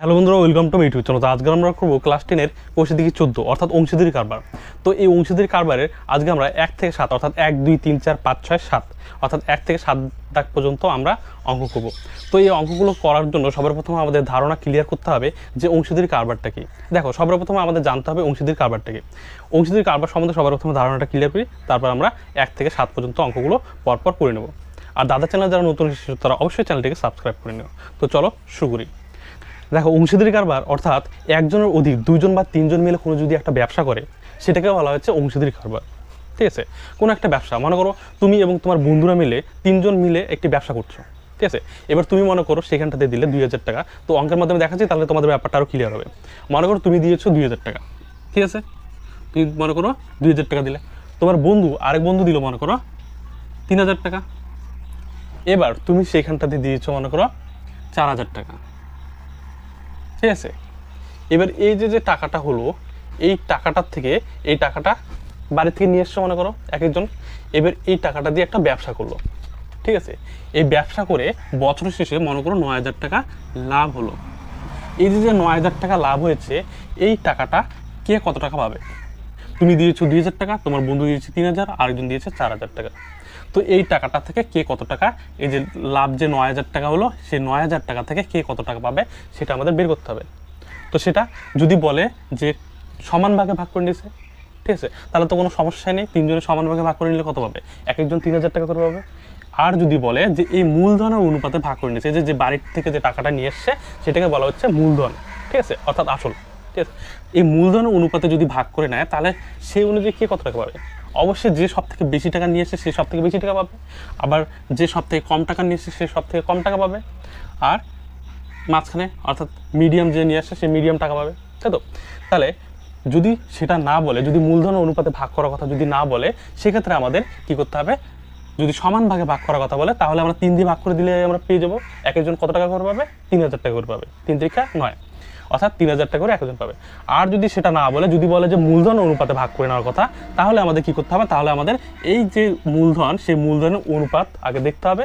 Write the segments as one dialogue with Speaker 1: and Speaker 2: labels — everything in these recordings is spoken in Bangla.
Speaker 1: হ্যালো বন্ধুরা, welcome to my YouTube channel. আজকে আমরা করবো ক্লাস 10-এর কোষে দিকে 14 অর্থাৎ অংশীদারি কারবার। তো এই অংশীদারি কারবারের আজকে আমরা 1 থেকে 7 অর্থাৎ 1 2 3 4 5 6 7 অর্থাৎ 1 থেকে 7 দাগ পর্যন্ত আমরা অঙ্ক করব। তো এই অঙ্কগুলো করার জন্য সবার প্রথমে আমাদের ধারণা ক্লিয়ার করতে হবে যে অংশীদারি কারবারটা কি। দেখো, সবার প্রথমে আমাদের জানতে হবে অংশীদারি কারবারটা কি। অংশীদারি কারবার সম্বন্ধে সবার প্রথমে ধারণাটা ক্লিয়ার করি, তারপর আমরা 1 থেকে 7 পর্যন্ত অঙ্কগুলো পরপর করে নেব। আর দাদা চ্যানেল যারা নতুন এসেছে তারা অবশ্যই চ্যানেলটিকে সাবস্ক্রাইব করে নেব। তো চলো শুরু করি। দেখো, অংশীদারি কারবার অর্থাৎ একজনের অধিক দুইজন বা তিনজন মিলে কোনো যদি একটা ব্যবসা করে সেটাকে বলা হচ্ছে অংশীদারি কারবার। ঠিক আছে, কোনো একটা ব্যবসা মনে করো তুমি এবং তোমার বন্ধুরা মিলে তিনজন মিলে একটি ব্যবসা করছো। ঠিক আছে, এবার তুমি মনে করো সেখানটাতে দিলে 2000 টাকা। তো অঙ্কের মাধ্যমে দেখাচ্ছি, তাহলে তোমাদের ব্যাপারটা আরও ক্লিয়ার হবে। মনে করো তুমি দিয়েছো 2000 টাকা। ঠিক আছে, তুমি মনে করো 2000 টাকা দিলে, তোমার বন্ধু আরেক বন্ধু দিল মনে করো 3000 টাকা। এবার তুমি সেইখানটাতে দিয়েছো মনে করো 4000 টাকা। ঠিক আছে, এবার এই যে টাকাটা হলো, এই টাকাটার থেকে এই টাকাটা বাড়ি থেকে নিয়ে এসছো মনে করো এক একজন। এবার এই টাকাটা দিয়ে একটা ব্যবসা করলো। ঠিক আছে, এই ব্যবসা করে বছরের শেষে মনে করো 9000 টাকা লাভ হলো। এই যে 9000 টাকা লাভ হয়েছে, এই টাকাটা কে কত টাকা পাবে? তুমি দিয়েছো 2000 টাকা, তোমার বন্ধু দিয়েছে 3000, আরেকজন দিয়েছে 4000 টাকা। তো এই টাকাটা থেকে কে কত টাকা, এই যে লাভ যে 9000 টাকা হলো, সেই 9000 টাকা থেকে কে কত টাকা পাবে সেটা আমাদের বের করতে হবে। তো সেটা যদি বলে যে সমান ভাগে ভাগ করে নিয়েছে, ঠিক আছে, তাহলে তো কোনো সমস্যাই নেই। তিনজনে সমান ভাগে ভাগ করে নিলে কত পাবে? এক একজন 3000 টাকা করে পাবে। আর যদি বলে যে এই মূলধনের অনুপাতে ভাগ করে নিয়েছে, যে বাড়ির থেকে যে টাকাটা নিয়ে এসছে সেটাকে বলা হচ্ছে মূলধন। ঠিক আছে, অর্থাৎ আসল। ঠিক আছে, এই মূলধনের অনুপাতে যদি ভাগ করে নেয় তাহলে সেই অনুযায়ী কে কত টাকা পাবে? অবশ্যই যে সব থেকে বেশি টাকা নিয়ে এসে সে সব থেকে বেশি টাকা পাবে, আবার যে সব থেকে কম টাকা নিয়ে এসে সে সব থেকে কম টাকা পাবে, আর মাঝখানে অর্থাৎ মিডিয়াম যে নিয়ে আসে সে মিডিয়াম টাকা পাবে। তাই তো? তাহলে যদি সেটা না বলে, যদি মূলধনের অনুপাতে ভাগ করার কথা যদি না বলে, সেক্ষেত্রে আমাদের কি করতে হবে? যদি সমান ভাগে ভাগ করার কথা বলে তাহলে আমরা 3 দিয়ে ভাগ করে দিলে আমরা পেয়ে যাবো এক একজন কত টাকা করে পাবে? 3000 টাকা করে পাবে। 3 3 9, অর্থাৎ 3000 টাকা করে একজন পাবে। আর যদি সেটা না বলে, যদি বলে যে মূলধন অনুপাতে ভাগ করে নেওয়ার কথা, তাহলে আমাদের কি করতে হবে? তাহলে আমাদের এই যে মূলধন, সেই মূলধনের অনুপাত আগে দেখতে হবে।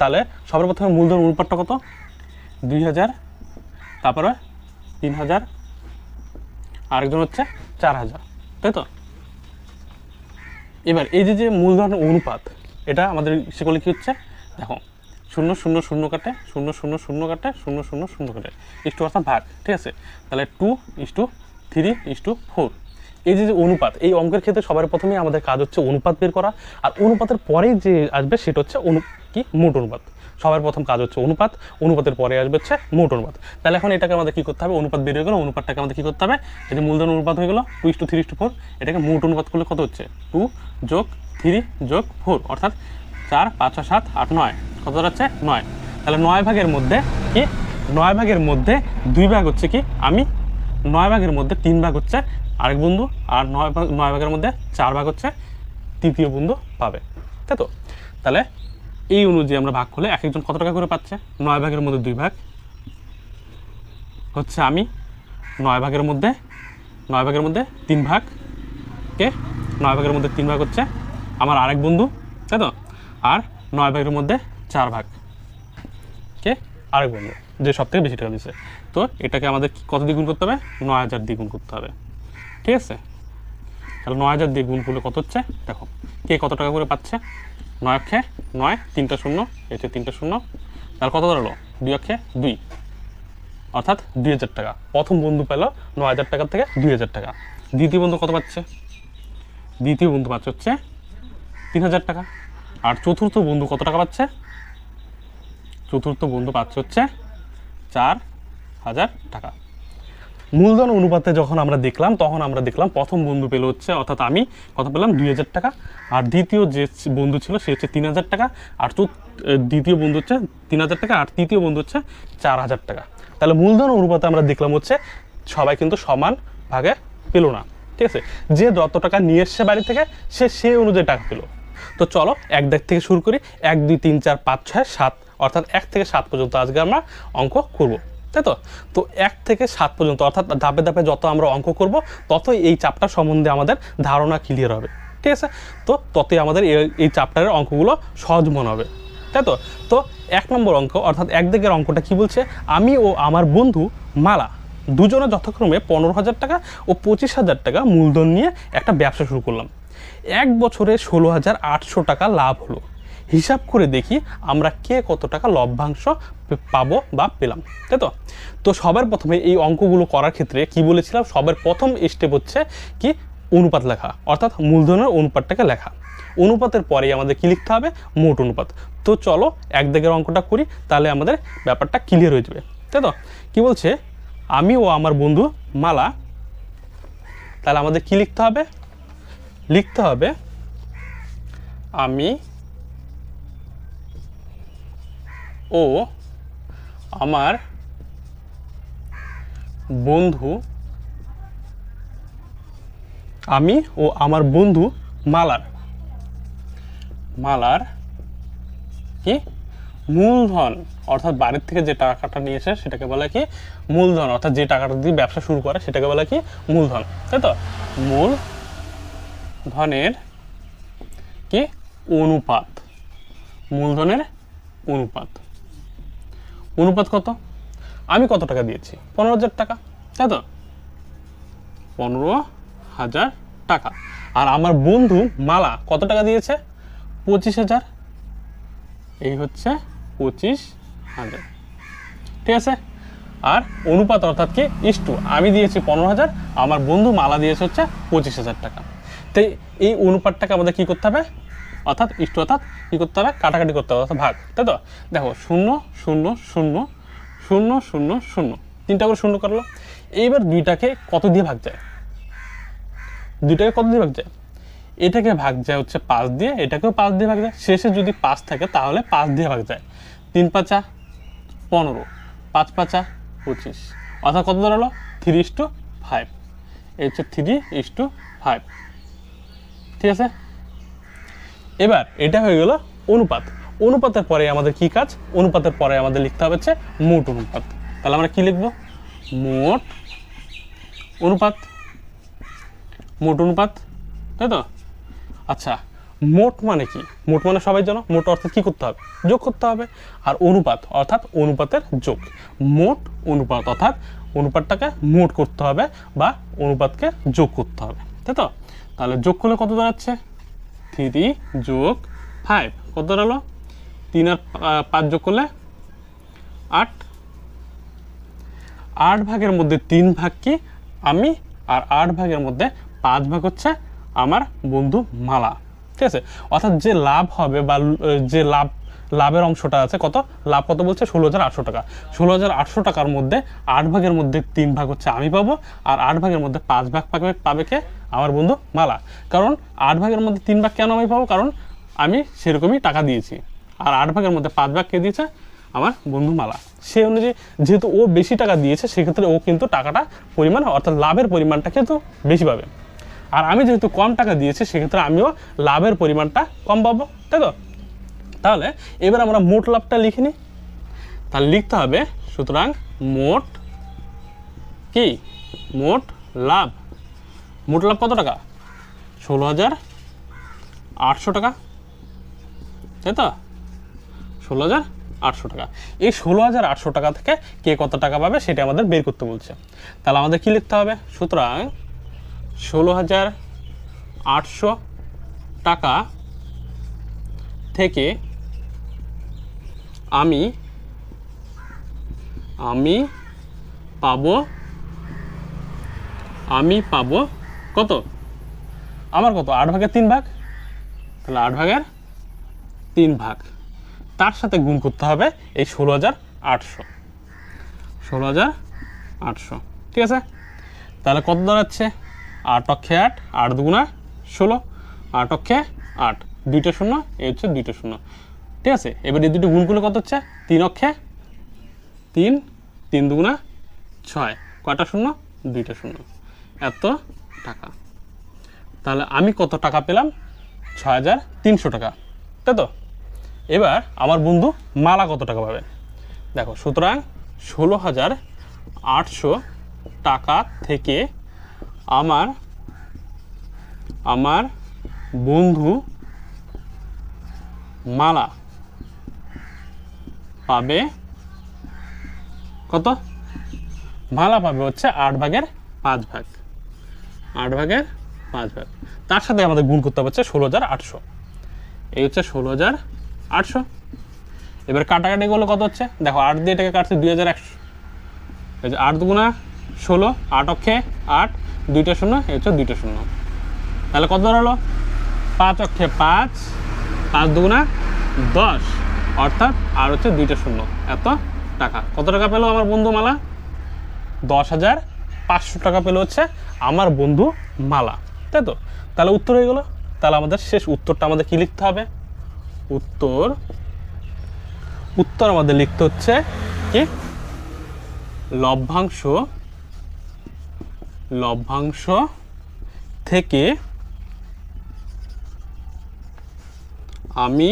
Speaker 1: তাহলে সবার প্রথমে মূলধন অনুপাতটা কত? 2000, তারপরে 3000, আরেকজন হচ্ছে 4000। তাই তো? এবার এই যে মূলধন অনুপাত, এটা আমাদের সেগুলো কি হচ্ছে? দেখো, 0 0 0 কাটে, 0 0 0 কাটে, 0 0 0 কাটে, ইস্টু অর্থাৎ ভাগ। ঠিক আছে, তাহলে 2:3:4। এই যে অনুপাত, এই অঙ্কের ক্ষেত্রে সবার প্রথমেই আমাদের কাজ হচ্ছে অনুপাত বের করা। আর অনুপাতের পরেই যে আসবে সেটা হচ্ছে মোট অনুপাত। সবার প্রথম কাজ হচ্ছে অনুপাত, অনুপাতের পরে আসবে হচ্ছে মোট অনুপাত। তাহলে এখন এটাকে আমাদের কি করতে হবে? অনুপাত বের হয়ে গেল, অনুপাতটাকে আমাদের কি করতে হবে? এই যে মূলধন অনুপাত হয়ে গেল 2:3:4, এটাকে মোট অনুপাত করলে কত হচ্ছে? 2 + 3 + 4, অর্থাৎ 4 5 6 7 8 9, কত হচ্ছে? 9। তাহলে 9 ভাগের মধ্যে কি? 9 ভাগের মধ্যে 2 ভাগ হচ্ছে কি আমি, 9 ভাগের মধ্যে 3 ভাগ হচ্ছে আরেক বন্ধু, আর 9 ভাগের মধ্যে 4 ভাগ হচ্ছে তৃতীয় বন্ধু পাবে। তাই তো? তাহলে এই অনুযায়ী আমরা ভাগ করলে এক একজন কত টাকা করে পাচ্ছে? 9 ভাগের মধ্যে 2 ভাগ হচ্ছে আমি, 9 ভাগের মধ্যে 3 ভাগ কে? 9 ভাগের মধ্যে 3 ভাগ হচ্ছে আমার আরেক বন্ধু। তাই তো? আর 9 ভাগের মধ্যে 4 ভাগ কে? আরেক বন্ধু যে সব থেকে বেশি টাকা দিচ্ছে। তো এটাকে আমাদের কত দিয়ে গুণ করতে হবে? 9000 দিয়ে গুণ করতে হবে। ঠিক আছে, তাহলে 9000 দিয়ে গুণ করলে কত হচ্ছে? দেখো, কে কত টাকা করে পাচ্ছে? 9 অক্ষে 9, 3টা 0, এই যে 3টা 0, তাহলে কত দাঁড়ালো? 2 অক্ষে 2, অর্থাৎ 2000 টাকা। প্রথম বন্ধু পেল 9000 টাকা থেকে 2000 টাকা। দ্বিতীয় বন্ধু কত পাচ্ছে? দ্বিতীয় বন্ধু পাচ্ছে হচ্ছে 3000 টাকা। আর চতুর্থ বন্ধু কত টাকা পাচ্ছে? চতুর্থ বন্ধু পাচ্ছে হচ্ছে 4000 টাকা। মূলধন অনুপাতে যখন আমরা দেখলাম, তখন আমরা দেখলাম প্রথম বন্ধু পেল হচ্ছে, অর্থাৎ আমি কত পেলাম? 2000 টাকা। আর দ্বিতীয় যে বন্ধু ছিল সে হচ্ছে 3000 টাকা। আর দ্বিতীয় বন্ধু হচ্ছে 3000 টাকা, আর তৃতীয় বন্ধু হচ্ছে 4000 টাকা। তাহলে মূলধন অনুপাতে আমরা দেখলাম হচ্ছে সবাই কিন্তু সমান ভাগে পেল না। ঠিক আছে, যে যত টাকা নিয়ে এসছে বাড়ি থেকে সে অনুযায়ী টাকা পেল। তো চলো এক দাগ থেকে শুরু করি। 1 2 3 4 5 6 7, অর্থাৎ 1 থেকে 7 পর্যন্ত আজকে আমরা অঙ্ক করব। তাই তো? তো 1 থেকে 7 পর্যন্ত অর্থাৎ ধাপে ধাপে যত আমরা অঙ্ক করব ততই এই চ্যাপ্টার সম্বন্ধে আমাদের ধারণা ক্লিয়ার হবে। ঠিক আছে, তো ততই আমাদের এই চ্যাপ্টারের অঙ্কগুলো সহজ মনে হবে। তাই তো? তো 1 নম্বর অঙ্ক অর্থাৎ এক দিকের অঙ্কটা কি বলছে, আমি ও আমার বন্ধু মালা দুজনে যথাক্রমে 15,000 টাকা ও 25,000 টাকা মূলধন নিয়ে একটা ব্যবসা শুরু করলাম। 1 বছরে 16,800 টাকা লাভ হলো। হিসাব করে দেখি আমরা কে কত টাকা লভ্যাংশ পাবো বা পেলাম, তাই তো? তো সবার প্রথমে এই অঙ্কগুলো করার ক্ষেত্রে কি বলেছিলাম, সবার প্রথম স্টেপ হচ্ছে কি অনুপাত লেখা, অর্থাৎ মূলধনের অনুপাতটাকে লেখা। অনুপাতের পরেই আমাদের কি লিখতে হবে, মোট অনুপাত। তো চলো এক দিকের অঙ্কটা করি, তাহলে আমাদের ব্যাপারটা ক্লিয়ার হয়ে যাবে, তাই তো? কি বলছে, আমি ও আমার বন্ধু মালা, তাহলে আমাদের কি লিখতে হবে, লিখতে হবে আমি ও আমার বন্ধু, আমি ও আমার বন্ধু মালার কি মূলধন, অর্থাৎ বাড়ির থেকে যে টাকাটা নিয়েছে সেটাকে বলে কি মূলধন, অর্থাৎ যে টাকাটা দিয়ে ব্যবসা শুরু করে সেটাকে বলে কি মূলধন, তাই তো? মূলধনের কি অনুপাত, মূলধনের অনুপাত। অনুপাত কত, আমি কত টাকা দিয়েছি, 15,000 টাকা, তাই তো? 15,000 টাকা। আর আমার বন্ধু মালা কত টাকা দিয়েছে, 25,000। এই হচ্ছে 25,000, ঠিক আছে? আর অনুপাত অর্থাৎ কি ইস্টু, আমি দিয়েছি 15,000, আমার বন্ধু মালা দিয়েছে হচ্ছে 25,000 টাকা। তাই এই অনুপাতটাকে আমাদের কি করতে হবে, অর্থাৎ ইস্টু, অর্থাৎ কি করতে হবে, কাটাকাটি করতে হবে, অর্থাৎ ভাগ, তাই তো? দেখো 0 0 0 0 0 0, 3টা করে শূন্য করলো। এইবার দুইটাকে কত দিয়ে ভাগ যায়, দুইটাকে কত দিয়ে ভাগ যায়, এটাকে ভাগ যায় হচ্ছে 5 দিয়ে, এটাকেও 5 দিয়ে ভাগ যায়, শেষে যদি 5 থাকে তাহলে 5 দিয়ে ভাগ যায়। 3 5 15, 5 5 25, অর্থাৎ কত দাঁড়ালো 3:5। এই হচ্ছে 3:5, ঠিক আছে? এবার এটা হয়ে গেল অনুপাত। অনুপাতের পরে আমাদের কি কাজ, অনুপাতের পরে আমাদের লিখতে হবে হচ্ছে মোট অনুপাত। তাহলে আমরা কি লিখব, মোট অনুপাত, মোট অনুপাত, তাই তো? আচ্ছা, মোট মানে কি, মোট মানে সবাই জানো, মোট অর্থাৎ কি করতে হবে, যোগ করতে হবে। আর অনুপাত অর্থাৎ অনুপাতের যোগ। মোট অনুপাত অর্থাৎ অনুপাতটাকে মোট করতে হবে বা অনুপাতকে যোগ করতে হবে, তাই তো? তাহলে যোগ করলে কত দাঁড়াচ্ছে, 3 যোগ 5, কত দাঁড়ালো, 3 আর 5 যোগ করলে 8। 8 ভাগের মধ্যে 3 ভাগ কি আমি, আর 8 ভাগের মধ্যে 5 ভাগ হচ্ছে আমার বন্ধু মালা, ঠিক আছে? অর্থাৎ যে লাভ হবে বা যে লাভের অংশটা আছে, কত লাভ, কত বলছে 16,800 টাকা। 16,800 টাকার মধ্যে 8 ভাগের মধ্যে 3 ভাগ হচ্ছে আমি পাবো, আর 8 ভাগের মধ্যে 5 ভাগ পাবে কে, আমার বন্ধু মালা। কারণ 8 ভাগের মধ্যে 3 ভাগ কেন আমি পাবো, কারণ আমি সেরকমই টাকা দিয়েছি। আর 8 ভাগের মধ্যে 5 ভাগ কে দিয়েছে, আমার বন্ধু মালা। সেই অনুযায়ী যেহেতু ও বেশি টাকা দিয়েছে, সেক্ষেত্রে ও কিন্তু টাকাটা পরিমাণ অর্থাৎ লাভের পরিমাণটা কিন্তু বেশি পাবে। আর আমি যেহেতু কম টাকা দিয়েছি, সেক্ষেত্রে আমিও লাভের পরিমাণটা কম পাবো, তাই তো? তাহলে এবার আমরা মোট লাভটা লিখে নিই। তাহলে লিখতে হবে, সুতরাং মোট কি, মোট লাভ। মোট লাভ কত টাকা, 16,800 টাকা, তাই তো? 16,800 টাকা। এই 16,800 টাকা থেকে কে কত টাকা পাবে সেটা আমাদের বের করতে বলছে। তাহলে আমাদের কি লিখতে হবে, সুতরাং 16,800 টাকা থেকে আমি পাবো কত, আমার কত 8 ভাগের 3 ভাগ, তাহলে 8 ভাগের 3 ভাগ, তার সাথে গুণ করতে হবে এই 16,800, ঠিক আছে? তাহলে কত দাঁড়াচ্ছে, 8 অক্ষে 8, 8 দুগুণা 16, 8 অক্ষে 8, 2টা শূন্য, এই হচ্ছে 2টা শূন্য, ঠিক আছে? এবার এই দুটো গুণ করলে কত হচ্ছে, 3 অক্ষে 3, 3 দুগুণা 6, কয়টা শূন্য, 2টা শূন্য, এত টাকা। তাহলে আমি কত টাকা পেলাম, 6,300 টাকা, তাই তো? এবার আমার বন্ধু মালা কত টাকা পাবে, দেখো, সুতরাং 16,800 টাকা থেকে আমার বন্ধু মালা পাবে কত? মালা পাবে হচ্ছে 8/5 8/5 তার সাথে আমাদের গুণ করতে হবে হচ্ছে 16,800। এই হচ্ছে 16,800। এবার কাটাকাটি করলে কত হচ্ছে দেখো, 8 দিয়ে এটাকে কাটছে 2,100। এই যে 8 দুগুণা 16, 8 অক্ষে 8, 2টা শূন্য, এই হচ্ছে 2টা শূন্য। তাহলে কত দাঁড়ালো? 5 অক্ষে 5, 5 দুগুণা 10, অর্থাৎ আর হচ্ছে 2টা শূন্য, এত টাকা। কত টাকা পেলো আমার বন্ধু মালা? 10,500 টাকা পেলো হচ্ছে আমার বন্ধু মালা, তাই তো? তাহলে উত্তর হয়ে গেলো। তাহলে আমাদের শেষ উত্তরটা আমাদের কি লিখতে হবে? উত্তর আমাদের লিখতে হচ্ছে কি, লভ্যাংশ থেকে আমি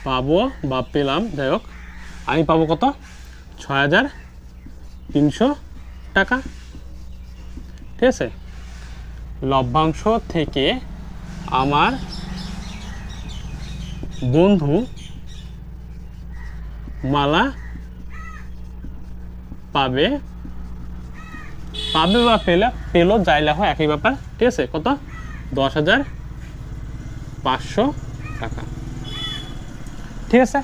Speaker 1: পাবো বা পেলাম, যাই হোক, আমি পাবো কত? 6,300 টাকা। ঠিক আছে, লভ্যাংশ থেকে আমার বন্ধু মালা পাবে বা পেলো, যাই লেখো একই ব্যাপার। ঠিক আছে, কত? 10,500 টাকা। ঠিক আছে,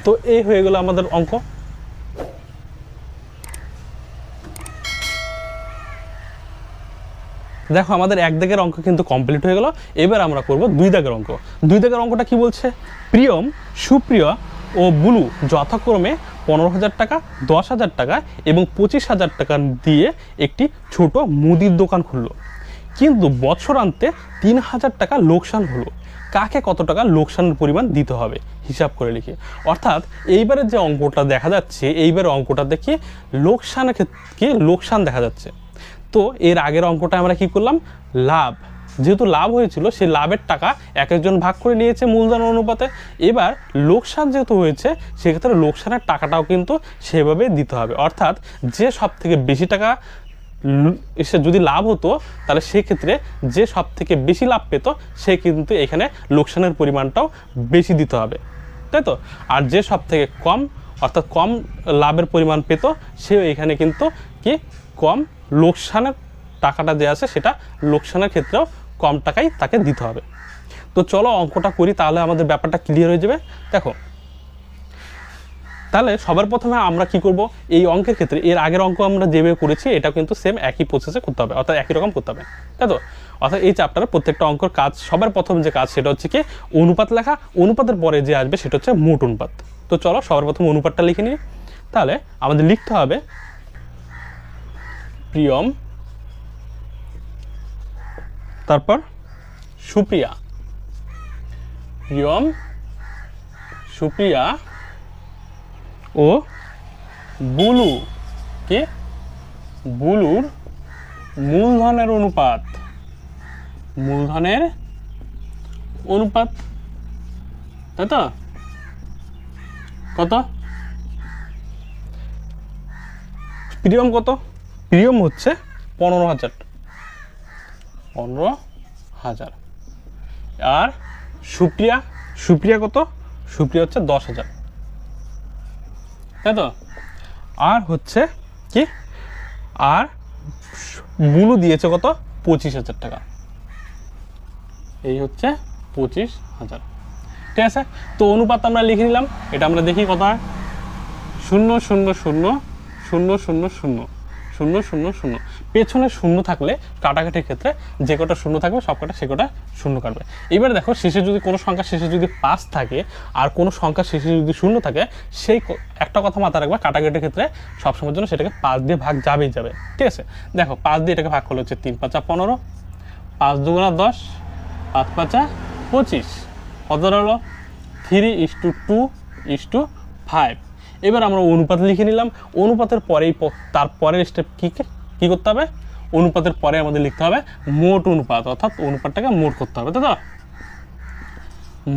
Speaker 1: তো এই হয়ে গেল আমাদের অঙ্ক। দেখো আমাদের 1 দাগের অঙ্ক কিন্তু কমপ্লিট হয়ে গেল। এবার আমরা করব 2 দাগের অঙ্ক। 2 দাগের অঙ্কটা কি বলছে? প্রিয়ম, সুপ্রিয়া ও বুলু যথাক্রমে 15,000 টাকা, 10,000 টাকা এবং 25,000 টাকা দিয়ে একটি ছোট মুদির দোকান খুললো, কিন্তু বছরান্তে 3,000 টাকা লোকসান হলো। কাকে কত টাকা লোকসানের পরিমাণ দিতে হবে হিসাব করে লিখে। অর্থাৎ এইবারের যে অঙ্কটা দেখা যাচ্ছে, এইবারের অঙ্কটা দেখি লোকসানের ক্ষেত্রে লোকসান দেখা যাচ্ছে। তো এর আগের অঙ্কটা আমরা কি করলাম? লাভ, যেহেতু লাভ হয়েছিল সেই লাভের টাকা এক একজন ভাগ করে নিয়েছে মূলধন অনুপাতে। এবার লোকসান যেহেতু হয়েছে সেক্ষেত্রে লোকসানের টাকাটাও কিন্তু সেভাবে দিতে হবে। অর্থাৎ যে সব থেকে বেশি টাকা এসে যদি লাভ হতো, তাহলে সেক্ষেত্রে যে সব থেকে বেশি লাভ পেত সে কিন্তু এখানে লোকসানের পরিমাণটাও বেশি দিতে হবে, তাই তো? আর যে সব থেকে কম, অর্থাৎ কম লাভের পরিমাণ পেত, সেও এখানে কিন্তু কি কম লোকসানের টাকাটা যে আছে সেটা লোকসানের ক্ষেত্রেও কম টাকাই তাকে দিতে হবে। তো চলো অঙ্কটা করি, তাহলে আমাদের ব্যাপারটা ক্লিয়ার হয়ে যাবে। দেখো, তাহলে সবার প্রথমে আমরা কি করব, এই অঙ্কের ক্ষেত্রে এর আগের অঙ্ক আমরা যেভাবে করেছি এটা কিন্তু সেম একই প্রসেসে করতে হবে, অর্থাৎ একই রকম করতে হবে, তাই তো? অর্থাৎ এই চ্যাপ্টারের প্রত্যেকটা অঙ্কের কাজ, সবার প্রথম যে কাজ সেটা হচ্ছে কি অনুপাত লেখা। অনুপাতের পরে যে আসবে সেটা হচ্ছে মোট অনুপাত। তো চলো সবার প্রথম অনুপাতটা লিখে নিই। তাহলে আমাদের লিখতে হবে প্রিয়ম, তারপর সুপ্রিয়া, প্রিয়ম, সুপ্রিয়া ও বুলু, কে বুলুর মূলধনের অনুপাত, তাই তো? কত? প্রিয়ম কত? প্রিয়ম হচ্ছে 15,000, আর সুপ্রিয়া কত? সুপ্রিয়া হচ্ছে 10,000, তাই তো? আর হচ্ছে কি, আর বুলু দিয়েছে কত? 25,000 টাকা। এই হচ্ছে 25,000। ঠিক আছে, তো অনুপাত আমরা লিখে নিলাম। এটা আমরা দেখি কত হয়। 0 0 0 0 0 0 0 0 0। পেছনে শূন্য থাকলে কাটাকাটির ক্ষেত্রে যে কটা শূন্য থাকবে সব কটা সে কটা শূন্য কাটবে। এবার দেখো, শেষে যদি কোনো সংখ্যা শেষে যদি 5 থাকে আর কোনো সংখ্যা শেষে যদি 0 থাকে, সেই একটা কথা মাথায় রাখবে, কাটাকাটির ক্ষেত্রে সবসময়ের জন্য সেটাকে 5 দিয়ে ভাগ যাবেই যাবে। ঠিক আছে, দেখো 5 দিয়ে এটাকে ভাগ করলে হচ্ছে 3 5 15, 5 দুগুণা 10, 5 5 25, কত হলো? 3:2:5। এবার আমরা অনুপাত লিখে নিলাম। অনুপাতের পরেই তার পরের স্টেপ কি করতে হবে? অনুপাতের পরে আমাদের লিখতে হবে মোট অনুপাত, অর্থাৎ অনুপাতটাকে মোট করতে হবে, তাই তো?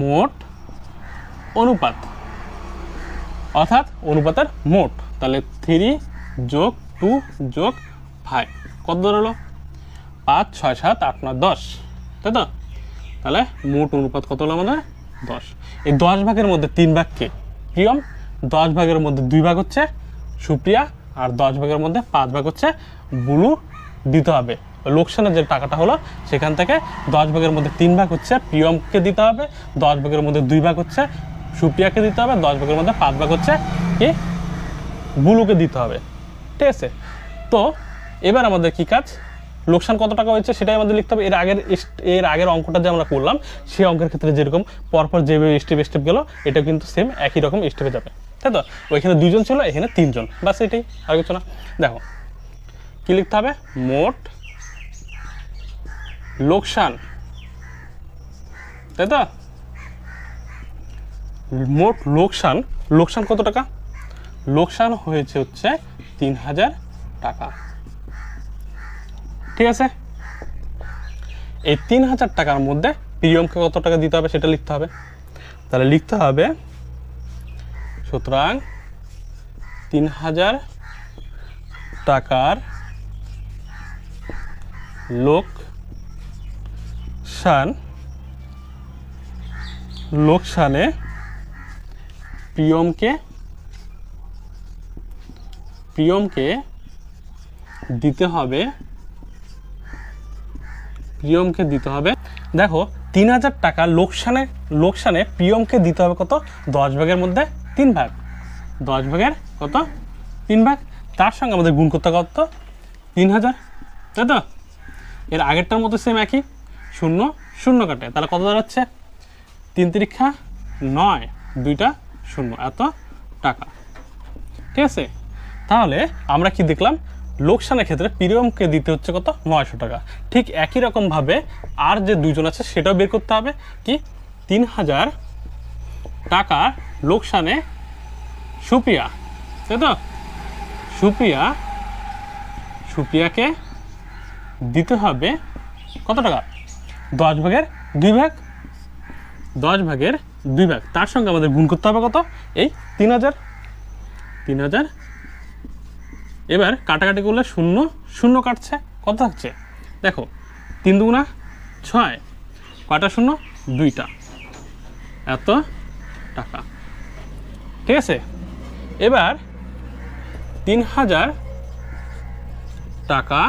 Speaker 1: মোট অনুপাত অর্থাৎ অনুপাতের মোট। তাহলে 3 + 2 + 5 কত হলো? 5 6 7 8 9 10, তাই তো? তাহলে মোট অনুপাত কত হলো আমাদের? 10। এই 10 ভাগের মধ্যে 3 ভাগ কে? প্রিয়ম। 10 ভাগের মধ্যে 2 ভাগ হচ্ছে সুপ্রিয়া, আর 10 ভাগের মধ্যে 5 ভাগ হচ্ছে বুলু দিতে হবে। লোকসানের যে টাকাটা হলো সেখান থেকে 10 ভাগের মধ্যে 3 ভাগ হচ্ছে প্রিয়মকে দিতে হবে, 10 ভাগের মধ্যে 2 ভাগ হচ্ছে সুপ্রিয়াকে দিতে হবে, 10 ভাগের মধ্যে 5 ভাগ হচ্ছে কি বুলুকে দিতে হবে, ঠিক আছে? তো এবার আমাদের কি কাজ? লোকসান কত টাকা হয়েছে সেটাই আমাদের লিখতে হবে। এর আগের অঙ্কটা যে আমরা করলাম সেই অঙ্কের ক্ষেত্রে যেরকম পরপর যেভাবে স্টেপ গেল, এটা কিন্তু সেম একই রকম স্টেপে যাবে, তাই তো? ওইখানে 2 জন ছিল, এখানে 3 জন, বাস এটাই, আর কিছু না। দেখো কি লিখতে হবে? মোট লোকসান, তাই তো? মোট লোকসান, লোকসান কত টাকা? লোকসান হয়েছে হচ্ছে 3000 টাকা, ঠিক আছে? এই 3000 টাকার মধ্যে প্রিয়মকে কত টাকা দিতে হবে সেটা লিখতে হবে। তাহলে লিখতে হবে, সুতরাং 3000 টাকার লোকসানে প্রিয়মকে দিতে হবে, দেখো 3000 টাকা লোকসানে প্রিয়মকে দিতে হবে কত? 10 ভাগের মধ্যে 3 ভাগ, 10 ভাগের কত? 3 ভাগ। তার সঙ্গে আমাদের গুণ করতে কত? 3000, তাই তো? এর আগেরটার মতো সেম একই, 0 0 কাটে, তাহলে কত দাঁড়াচ্ছে? 3 তিরিক্ষা 9, 2টা 0, এত টাকা, ঠিক আছে? তাহলে আমরা কি দেখলাম? লোকসানের ক্ষেত্রে প্রিয়মকে দিতে হচ্ছে কত? 900 টাকা। ঠিক একই রকমভাবে আর যে 2 জন আছে সেটাও বের করতে হবে। কি? 3000 টাকা লোকসানে সুপ্রিয়া, তাই তো? সুপ্রিয়াকে দিতে হবে কত টাকা? 10 ভাগের 2 ভাগ, 10 ভাগের 2 ভাগ। তার সঙ্গে আমাদের গুণ করতে হবে কত? এই 3000। এবার কাটাকাটি করলে 0 0 কাটছে, কত থাকছে? দেখো 3 দুগুণা 6, কয়টা 0? 2টা, এত টাকা, ঠিক আছে? এবার 3000 টাকা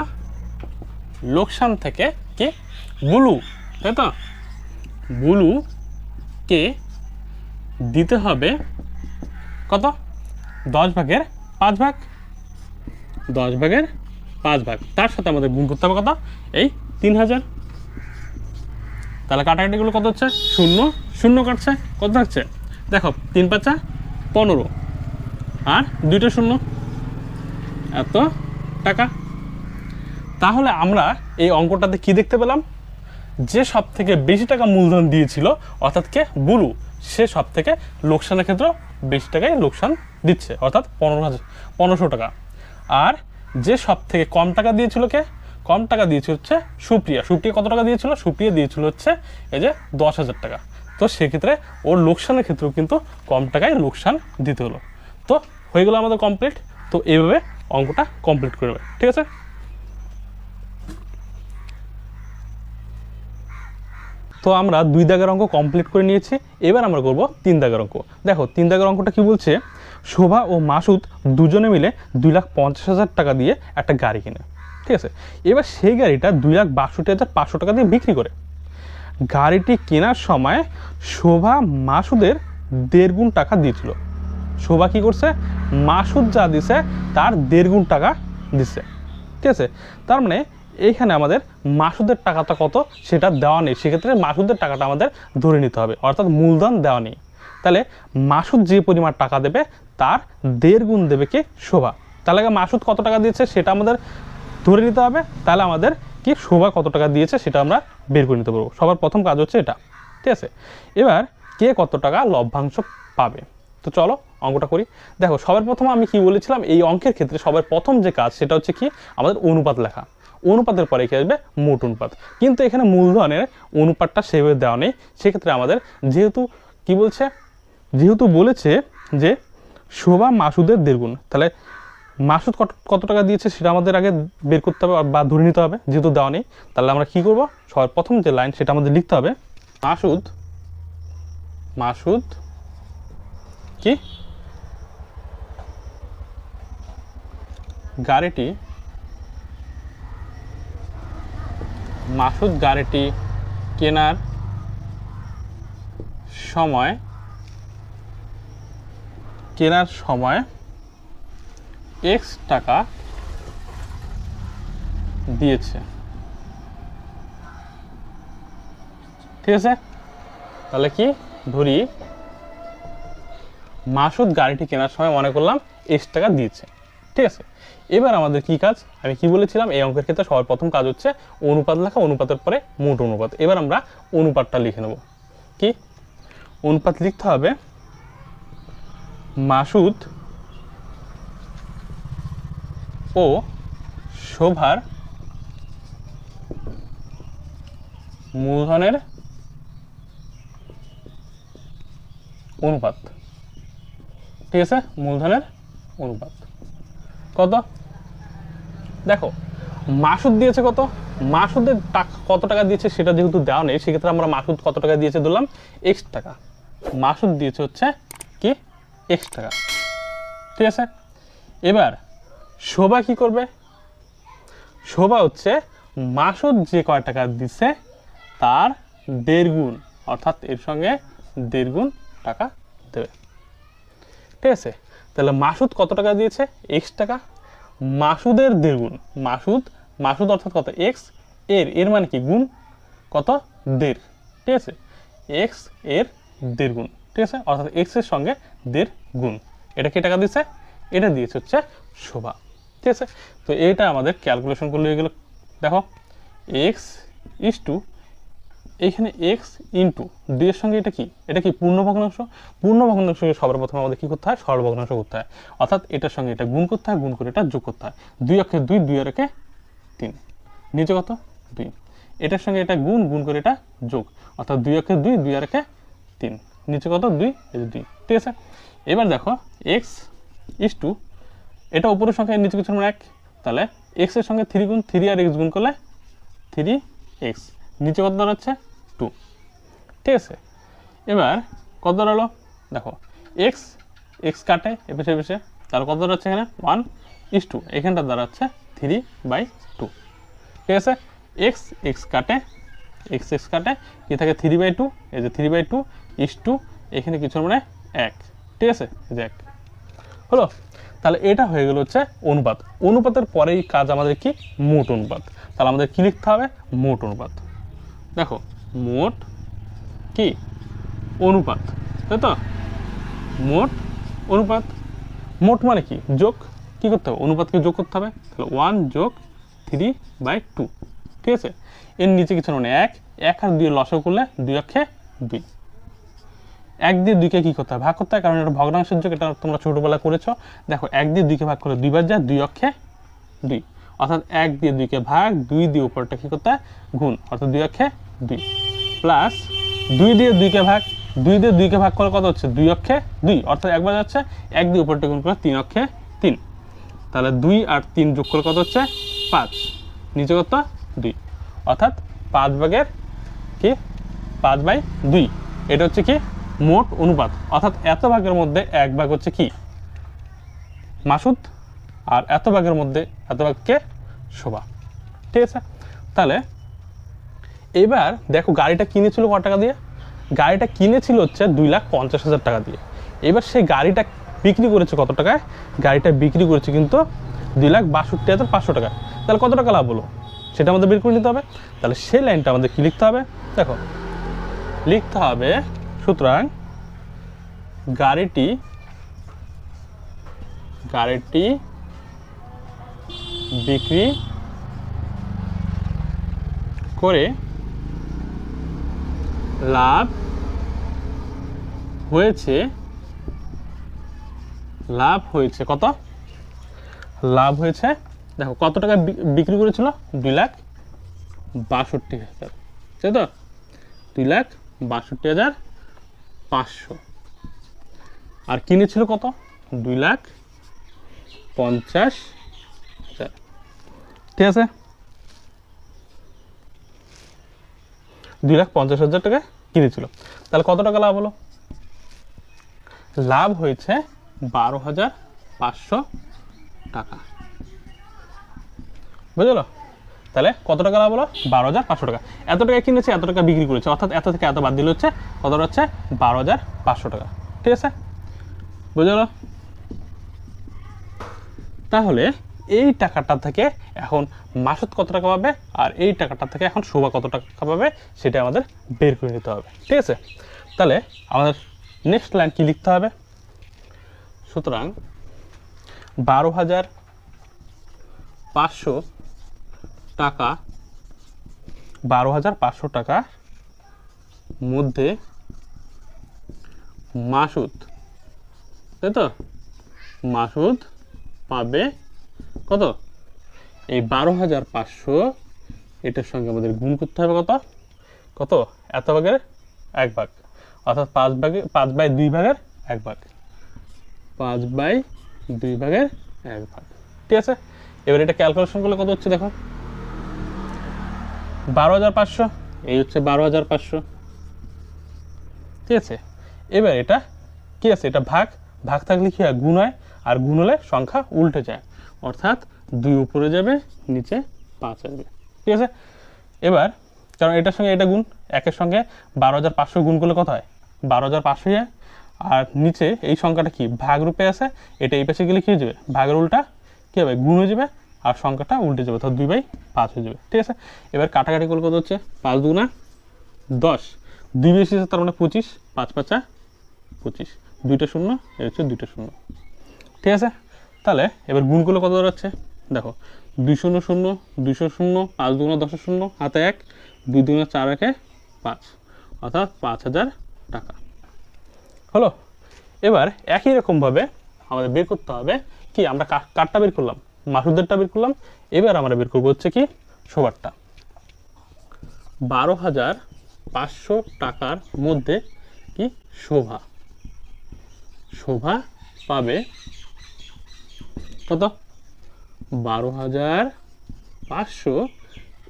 Speaker 1: লোকসান থেকে কি বুলু, তাই তো? বুলুকে দিতে হবে কত? 10 ভাগের 5 ভাগ, 10 ভাগের 5 ভাগ। তার সাথে আমাদের গুণ করতে হবে কত? এই 3000। তাহলে কাটাকাটিগুলো কত হচ্ছে? 0 0 কাটছে, কত থাকছে? দেখো 3 5 15, আর 2টা 0, এত টাকা। তাহলে আমরা এই অঙ্কটাতে কি দেখতে পেলাম? যে সব থেকে বেশি টাকা মূলধন দিয়েছিল, অর্থাৎ কে? বুলু, সে সব থেকে লোকসানের ক্ষেত্রে বেশি টাকায় লোকসান দিচ্ছে, অর্থাৎ 1500 টাকা। আর যে সব থেকে কম টাকা দিয়েছিল, কে? কম টাকা দিয়েছে হচ্ছে সুপ্রিয়া। কত টাকা দিয়েছিল? সুপ্রিয়া দিয়েছিল হচ্ছে এই যে 10,000 টাকা। তো সেক্ষেত্রে ওর লোকসানের ক্ষেত্রেও কিন্তু কম টাকায় লোকসান দিতে হলো। তো হয়ে গেল আমাদের কমপ্লিট। তো এইভাবে অঙ্কটা কমপ্লিট করে নেবে, ঠিক আছে? তো আমরা 2 দাগের অঙ্ক কমপ্লিট করে নিয়েছি। এবার আমরা করব 3 দাগের অঙ্ক। দেখো 3 দাগের অঙ্কটা কি বলছে? শোভা ও মাসুদ দুজনে মিলে 2,50,000 টাকা দিয়ে একটা গাড়ি কিনে, ঠিক আছে? এবার সেই গাড়িটা 2,62,500 টাকা দিয়ে বিক্রি করে। গাড়িটি কেনার সময় শোভা মাসুদের 1.5 গুণ টাকা দিয়েছিল। শোভা কি করছে? মাসুদ যা দিছে তার 1.5 গুণ টাকা দিছে, ঠিক আছে? তার মানে এইখানে আমাদের মাসুদের টাকাটা কত সেটা দেওয়া নেই, সেক্ষেত্রে মাসুদের টাকাটা আমাদের ধরে নিতে হবে, অর্থাৎ মূলধন দেওয়া নেই। তাহলে মাসুদ যে পরিমাণ টাকা দেবে তার 1.5 গুণ দেবে কি? শোভা। তাহলে মাসুদ কত টাকা দিয়েছে সেটা আমাদের ধরে নিতে হবে। তাহলে আমাদের কি শোভা কত টাকা দিয়েছে সেটা আমরা বের করে নিতে পারবো। সবার প্রথম কাজ হচ্ছে এটা, ঠিক আছে? এবার কে কত টাকা লভ্যাংশ পাবে? তো চলো অঙ্কটা করি। দেখো সবার প্রথমে আমি কি বলেছিলাম, এই অঙ্কের ক্ষেত্রে সবার প্রথম যে কাজ সেটা হচ্ছে কি? আমাদের অনুপাত লেখা। অনুপাতের পরে কি আসবে? মোট অনুপাত। কিন্তু এখানে মূলধনের অনুপাতটা সেভাবে দেওয়া নেই। সেক্ষেত্রে আমাদের যেহেতু বলেছে যে শোভা মাসুদের 1.5 গুণ, তাহলে মাসুদ কত কত টাকা দিয়েছে সেটা আমাদের আগে বের করতে হবে বা ধরে নিতে হবে, যেহেতু দেওয়া নেই। তাহলে আমরা কি করব, সবার প্রথম যে লাইন সেটা আমাদের লিখতে হবে, মাসুদ মাসুদ কি গাড়িটি কেনার সময় এক্স টাকা দিয়েছে। ঠিক আছে, তাহলে কি ধরি মাসুদ গাড়িটি কেনার সময় মনে করলাম এক্স টাকা দিয়েছে। ঠিক আছে, এবার আমাদের কি কাজ, আমি কি বলেছিলাম, এই অঙ্কের ক্ষেত্রে সবার প্রথম কাজ হচ্ছে অনুপাত লেখা, অনুপাতের পরে মোট অনুপাত। এবার আমরা অনুপাতটা লিখে নেব। কি অনুপাত লিখতে হবে, মাসুদ ও শোভার মূলধনের অনুপাত। ঠিক আছে, মূলধনের অনুপাত কত, দেখো মাসুদ দিয়েছে কত, মাসুদের কত টাকা দিয়েছে সেটা যেহেতু দেওয়া নেই, সেক্ষেত্রে আমরা মাসুদ কত টাকা দিয়েছে ধরলাম এক্স টাকা। মাসুদ দিয়েছে হচ্ছে কি এক্স টাকা। ঠিক আছে, এবার শোভা কি করবে, শোভা হচ্ছে মাসুদ যে কয় টাকা দিচ্ছে তার 1.5 গুণ, অর্থাৎ এর সঙ্গে 1.5 গুণ টাকা দেবে। ঠিক আছে, তাহলে মাসুদ কত টাকা দিয়েছে এক্স টাকা, মাসুদের 1.5 গুণ, মাসুদ অর্থাৎ কত এক্স, এর মানে কি গুণ কত 1.5। ঠিক আছে, এক্স এর 1.5 গুণ। ঠিক আছে, অর্থাৎ এক্স এর সঙ্গে 1.5 গুণ, এটা কি টাকা দিচ্ছে, এটা দিয়েছে হচ্ছে শোভা। ঠিক আছে, তো এটা আমাদের ক্যালকুলেশন করলে হয়ে গেল। দেখো এক্স ইস টু, এইখানে এক্স ইন্টু 2 এর সঙ্গে এটা কি পূর্ণ ভগ্নাংশ, পূর্ণ ভগ্নাংশকে সবার প্রথমে আমাদের কি করতে হয়, সরল ভগ্নাংশ করতে হয়, অর্থাৎ এটার সঙ্গে এটা গুণ করতে হয়, গুণ করে এটা যোগ করতে হয়। 2 অক্ষে 2, 2 আর একে 3, নিচে কত 2, এটার সঙ্গে এটা গুণ করে এটা যোগ, অর্থাৎ 2 অক্ষে 2, 2 আর একে 3, নিচে কত 2, এই যে 2। ঠিক আছে, এবার দেখো এক্স ইস টু, এটা উপরের সংখ্যা নিচে কিছু 1, তাহলে এক্স এর সঙ্গে 3 গুণ, 3 আর এক্স গুণ করলে 3x, নিচে কত দাঁড়াচ্ছে 2। ঠিক আছে, এবার কত দাঁড়ালো, দেখো এক্স কাটে এপেছে, তাহলে কত দাঁড়াচ্ছে এখানে 1:2, এখানটা দাঁড়াচ্ছে 3/2। ঠিক আছে, এক্স কাটে কি থাকে 3/2, এই যে 3/2 ইস টু এখানে কিছু 1। ঠিক আছে, এই যে 1 হলো। তাহলে এটা হয়ে গেল হচ্ছে অনুপাত। অনুপাতের পরেই কাজ আমাদের কি, মোট অনুপাত। তাহলে আমাদের কি লিখতে হবে, মোট অনুপাত। দেখো মোট কি অনুপাত, তাই তো, মোট অনুপাত, মোট মানে কি যোগ, কি করতে হবে অনুপাতকে যোগ করতে হবে, তাহলে 1 যোগ 3/2। ঠিক আছে, এর নিচে কিছু 1 আর 2 লসাগু করলে 2 অক্ষে 2, 1 দিয়ে 2কে কি করতে হবে, ভাগ করতে হয়, কারণ এটা ভগ্নাংশের যোগ, এটা তোমরা ছোটবেলা করেছো। দেখো 1 দিয়ে 2কে ভাগ করে 2 বার যায়, 2 অক্ষে 2, অর্থাৎ 1 দিয়ে 2কে ভাগ, 2 দিয়ে উপরটা কি করতে হয় গুণ, অর্থাৎ 2 অক্ষে 2, প্লাস 2 দিয়ে 2কে ভাগ, 2 দিয়ে 2কে ভাগ করলে কত হচ্ছে 2 অক্ষে 2, অর্থাৎ একবার যাচ্ছে, 1 দিয়ে উপরটা গুণ করে 3 অক্ষে 3, তাহলে 2 আর 3 যোগ করলে কত হচ্ছে 5, নিচে কত 2, অর্থাৎ 5/2। এটা হচ্ছে কি মোট অনুপাত, অর্থাৎ এত ভাগের মধ্যে 1 ভাগ হচ্ছে কি মাসুদ, আর এত ভাগের মধ্যে এত ভাগকে শোভা। ঠিক আছে, তাহলে এবার দেখো গাড়িটা কিনেছিল কত টাকা দিয়ে, গাড়িটা কিনেছিল হচ্ছে 2,50,000 টাকা দিয়ে। এবার সেই গাড়িটা বিক্রি করেছে কত টাকায়, গাড়িটা বিক্রি করেছে কিন্তু 2,62,500 টাকা। তাহলে কত টাকা লাভ হলো সেটা আমাদের বের করে নিতে হবে। তাহলে সেই লাইনটা আমাদের কি লিখতে হবে, দেখো লিখতে হবে, সুতরাং গাড়িটি বিক্রি করে লাভ হয়েছে কত, লাভ হয়েছে দেখো কত টাকা বিক্রি করেছিল 2,62,000, তাই তো 2,62,500, আর কিনেছিল কত 50,000, ঠিক আছে, 2,50,000 টাকা কিনেছিল। তাহলে কত টাকা লাভ হলো? লাভ হয়েছে 12,500 টাকা, বুঝলো? তাহলে কত টাকা লাভ হলো? 12,500 টাকা। এত টাকা কিনেছে, এত টাকা বিক্রি করেছে, অর্থাৎ এত থেকে এত বাদ দিলে হচ্ছে কত হচ্ছে? 12,500 টাকা, ঠিক আছে, বুঝলো? তাহলে এই টাকাটা থেকে এখন মাসুদ কত টাকা পাবে আর এই টাকাটা থেকে এখন শোভা কত টাকা পাবে সেটা আমাদের বের করে নিতে হবে, ঠিক আছে। তাহলে আমাদের নেক্সট লাইন কি লিখতে হবে? সুতরাং 12,500 টাকা, 12,500 টাকার মধ্যে মাসুদ, তাই তো, মাসুদ পাবে কত? এই 12,500 এটার সঙ্গে আমাদের গুণ করতে হবে কত? কত? এত ভাগের 1 ভাগ, অর্থাৎ 5/2 ভাগের 1 ভাগ, 5/2 ভাগের 1 ভাগ, ঠিক আছে। এবার এটা ক্যালকুলেশন করলে কত হচ্ছে দেখো, 12,500, এই হচ্ছে 12,500, ঠিক আছে। এবার এটা কি আছে? এটা ভাগ, ভাগ থাকলে কি হয়? গুণ হয়, আর গুণ হলে সংখ্যা উল্টে যায়, অর্থাৎ 2 উপরে যাবে, নিচে 5 আসবে, ঠিক আছে। এবার কারণ এটার সঙ্গে এটা গুণ, একের সঙ্গে 12,500 গুণ করলে কত হয়? 12,500 হয়, আর নিচে এই সংখ্যাটা কি ভাগ রূপে আছে, এটা এই পাশে গেলে কি হয়ে যাবে? ভাগের উল্টা কি হবে? গুণ হয়ে যাবে, আর সংখ্যাটা উল্টে যাবে, অর্থাৎ 2/5 হয়ে যাবে, ঠিক আছে। এবার কাটাকাটি করলে কত হচ্ছে? 5 দুগুণা 10, 2 বেশি আছে তার মানে 25, 5 5 25, 2টা শূন্য, এর হচ্ছে 2টা শূন্য, ঠিক আছে। তাহলে এবার গুণ করলে কত দাঁড়াচ্ছে দেখো, 2 0 0, 200 0, 5 দুগুণা 10 0, হাতে 1, 2 দুগুণা 4 1 5, অর্থাৎ 5,000 টাকা হলো। এবার একই রকমভাবে আমাদের বের করতে হবে কি, আমরা কারটা বের করলাম, মাসুদেরটা বের করলাম, এবার আমরা বের করবো হচ্ছে কি শোভারটা। 12,500 টাকার মধ্যে কি শোভা, শোভা পাবে কত? 12,500,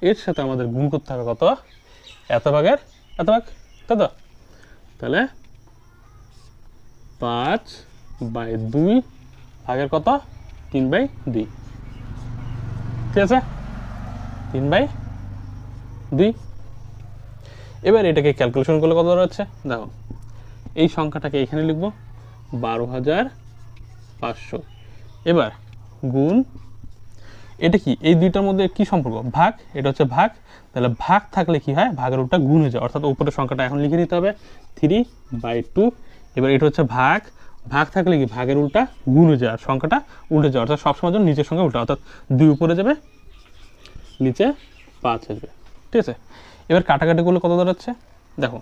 Speaker 1: এর সাথে আমাদের গুণ করতে হবে কত? এত ভাগের এত ভাগ, তাই তো। তাহলে 5/2 ভাগের কত? 3/2, ঠিক আছে, 3/2। এবার এটাকে ক্যালকুলেশন করলে কত দাঁড়াচ্ছে দেখো, এই সংখ্যাটাকে এখানে লিখবো 12,500, এবার গুণ, এটা কি এই দুইটার মধ্যে কি সম্পর্ক? ভাগ, এটা হচ্ছে ভাগ, তাহলে ভাগ থাকলে কি হয়? ভাগের উল্টা গুণ হয়ে যায়, অর্থাৎ উপরের সংখ্যাটা এখন লিখে নিতে হবে 3/2। এবার এটা হচ্ছে ভাগ, ভাগ থাকলে কি ভাগের উল্টা গুণ হয়ে যায়, আর সংখ্যাটা উল্টে যায়, অর্থাৎ সবসময় জন্য নিচের সঙ্গে উল্টা, অর্থাৎ 2 উপরে যাবে, নিচে 5 আসবে, ঠিক আছে। এবার কাটাকাটি করলে কত দাঁড়াচ্ছে দেখো,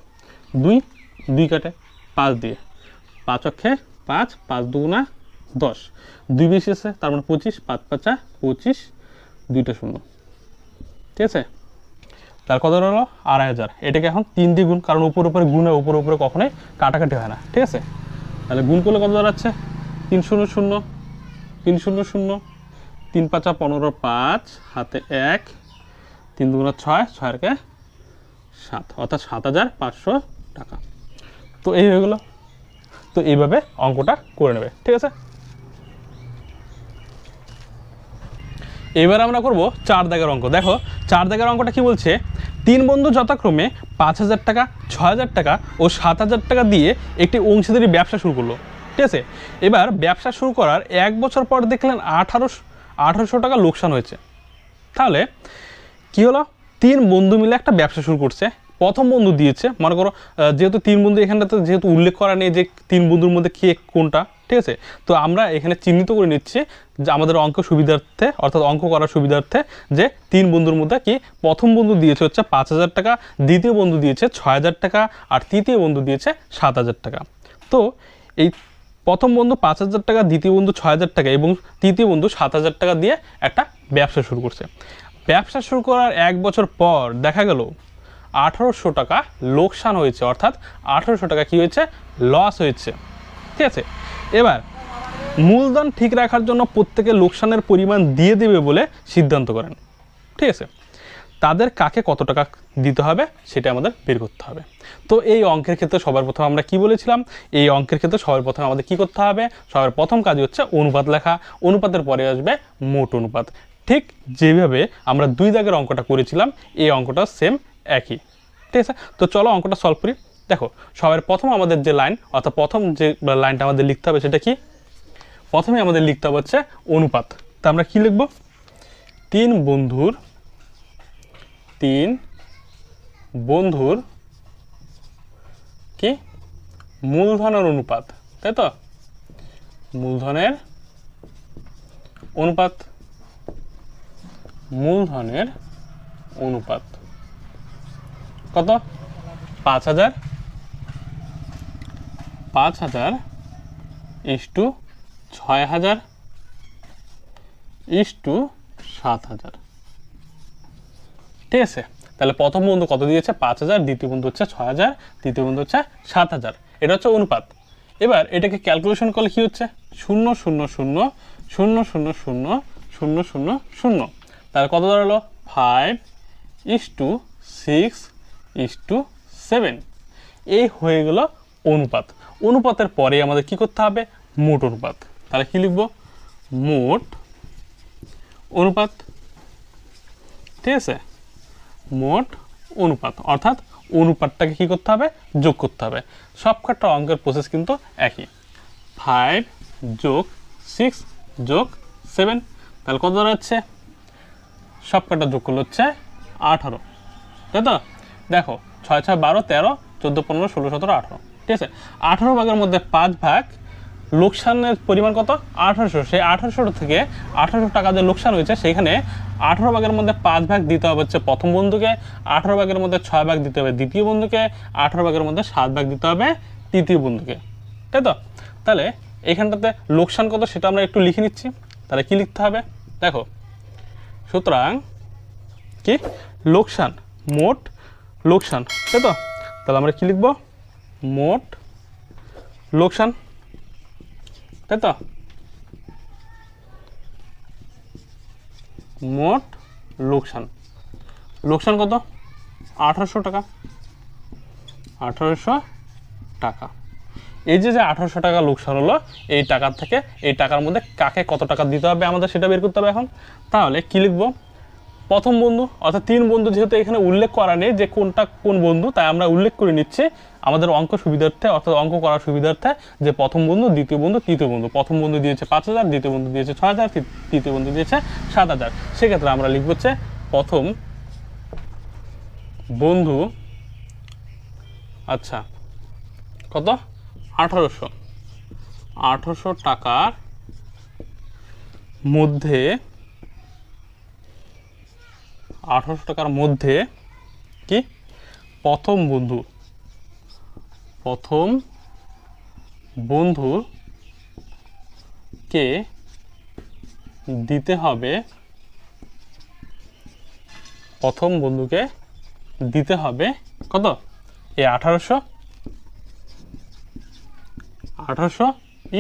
Speaker 1: 2 কাটে 5 দিয়ে, 5 অক্ষে 5, 5 দুগুণা 10, 2 বেশি আছে তার মানে 25, 5 5 25, 2টা শূন্য, ঠিক আছে। তার কত হলো? 2,500। এটাকে এখন 3 দিয়ে গুণ, কারণ উপর উপরে গুণ হয়, উপর উপরে কখনোই কাটাকাটি হয় না, ঠিক আছে। তাহলে গুণ করলে কত দাঁড়াচ্ছে? 3 0 0, 3 0 0, 3 5 15, 5 হাতে 1, 3 দুগুণা 6, 6 এর 7, অর্থাৎ 7,500 টাকা। তো এই হয়ে গেল। তো এইভাবে অঙ্কটা করে নেবে, ঠিক আছে। এবার আমরা করব 4 দাগের অঙ্ক। দেখো 4 দাগের অঙ্কটা কি বলছে, 3 বন্ধু যথাক্রমে 5,000 টাকা, 6,000 টাকা ও 7,000 টাকা দিয়ে একটি অংশীদারি ব্যবসা শুরু করলো, ঠিক আছে। এবার ব্যবসা শুরু করার 1 বছর পর দেখলেন 1800 টাকা লোকসান হয়েছে। তাহলে কি হলো, 3 বন্ধু মিলে একটা ব্যবসা শুরু করছে। প্রথম বন্ধু দিয়েছে, মনে করো যেহেতু 3 বন্ধু এখানটাতে যেহেতু উল্লেখ করা নেই যে 3 বন্ধুর মধ্যে কে কোনটা, ঠিক আছে, তো আমরা এখানে চিহ্নিত করে নিচ্ছি যে আমাদের অঙ্ক সুবিধার্থে, অর্থাৎ অঙ্ক করার সুবিধার্থে, যে 3 বন্ধুর মধ্যে কি প্রথম বন্ধু দিয়েছে হচ্ছে 5,000 টাকা, দ্বিতীয় বন্ধু দিয়েছে 6,000 টাকা, আর তৃতীয় বন্ধু দিয়েছে 7,000 টাকা। তো এই প্রথম বন্ধু 5,000 টাকা, দ্বিতীয় বন্ধু 6,000 টাকা এবং তৃতীয় বন্ধু 7,000 টাকা দিয়ে একটা ব্যবসা শুরু করছে। ব্যবসা শুরু করার 1 বছর পর দেখা গেল 1800 টাকা লোকসান হয়েছে, অর্থাৎ 1800 টাকা কি হয়েছে? লস হয়েছে, ঠিক আছে। এবার মূলধন ঠিক রাখার জন্য প্রত্যেকে লোকসানের পরিমাণ দিয়ে দেবে বলে সিদ্ধান্ত করেন। ঠিক আছে, তাদের কাকে কত টাকা দিতে হবে সেটা আমাদের বের করতে হবে। তো এই অঙ্কের ক্ষেত্রে সবার প্রথমে আমরা কি বলেছিলাম, এই অঙ্কের ক্ষেত্রে সবার প্রথমে আমাদের কি করতে হবে, সবার প্রথম কাজই হচ্ছে অনুপাত লেখা, অনুপাতের পরে আসবে মোট অনুপাত। ঠিক যেভাবে আমরা 2 দাগের অঙ্কটা করেছিলাম এই অঙ্কটা সেম একই। ঠিক আছে, তো চলো অঙ্কটা সলভ করি। দেখো সবার প্রথম আমাদের যে লাইন অর্থাৎ প্রথম যে লাইনটা আমাদের লিখতে হবে সেটা কি, প্রথমে আমাদের লিখতে হবে হচ্ছে অনুপাত। তা আমরা কি লিখব, 3 বন্ধুর কি মূলধনের অনুপাত, তাই তো, মূলধনের অনুপাত, মূলধনের অনুপাত কত, 5000 ইস্টু 6000 ইস্টু 7000। ঠিক আছে, তাহলে প্রথম বন্ধু কত দিয়েছে 5000, দ্বিতীয় বন্ধু হচ্ছে 6000, তৃতীয় বন্ধু হচ্ছে 7000। এটা হচ্ছে অনুপাত। এবার এটাকে ক্যালকুলেশন করলে কি হচ্ছে 0 0 0 0 0 0 0 0 0, তাহলে কত দাঁড়ালো 5:6:7। এই হয়ে গেল অনুপাত। অনুপাতের পরে আমাদের কি করতে হবে, মোট অনুপাত। তাহলে কি লিখব, মোট অনুপাত। ঠিক আছে, মোট অনুপাত অর্থাৎ অনুপাতটাকে কি করতে হবে, যোগ করতে হবে। সবকটা অঙ্কের প্রসেস কিন্তু একই, 5 + 6 + 7, তাহলে কত দাঁড়াচ্ছে, সবকটা যোগ করলে হচ্ছে 18, তাই তো। দেখো 6 6 12 13 14 15 16 17 18। ঠিক আছে, 18 ভাগের মধ্যে 5 ভাগ, লোকসানের পরিমাণ কত 1800, সেই 1800 থেকে 1800 টাকা যে লোকসান হয়েছে সেখানে 18 ভাগের মধ্যে 5 ভাগ দিতে হবে হচ্ছে প্রথম বন্ধুকে, 18 ভাগের মধ্যে 6 ভাগ দিতে হবে দ্বিতীয় বন্ধুকে, 18 ভাগের মধ্যে 7 ভাগ দিতে হবে তৃতীয় বন্ধুকে, তাই তো। তাহলে এখানটাতে লোকসান কত সেটা আমরা একটু লিখে নিচ্ছি। তাহলে কি লিখতে হবে, দেখো সুতরাং কি লোকসান, মোট লোকসান, তাই তো। তাহলে আমরা কি লিখব, মোট লোকসান, তাই তো, মোট লোকসান। লোকসান কত 1800 টাকা, 1800 টাকা। এই যে 1800 টাকা লোকসান হলো, এই টাকার থেকে এই টাকার মধ্যে কাকে কত টাকা দিতে হবে আমাদের সেটা বের করতে হবে এখন। তাহলে কি লিখব, প্রথম বন্ধু অর্থাৎ 3 বন্ধু, যেহেতু এখানে উল্লেখ করা নেই যে কোনটা কোন বন্ধু, তাই আমরা উল্লেখ করে নিচ্ছি আমাদের অঙ্ক সুবিধার্থে, অর্থাৎ অঙ্ক করার সুবিধার্থে, যে প্রথম বন্ধু, দ্বিতীয় বন্ধু, তৃতীয় বন্ধু। প্রথম বন্ধু দিয়েছে 5000, দ্বিতীয় বন্ধু দিয়েছে 6000, তৃতীয় বন্ধু দিয়েছে 7000। সেক্ষেত্রে আমরা লিখব হচ্ছে প্রথম বন্ধু, আচ্ছা কত 1800 টাকার মধ্যে, 1800 টাকার মধ্যে কি প্রথম বন্ধুকে দিতে হবে, প্রথম বন্ধুকে দিতে হবে কত, এই 1800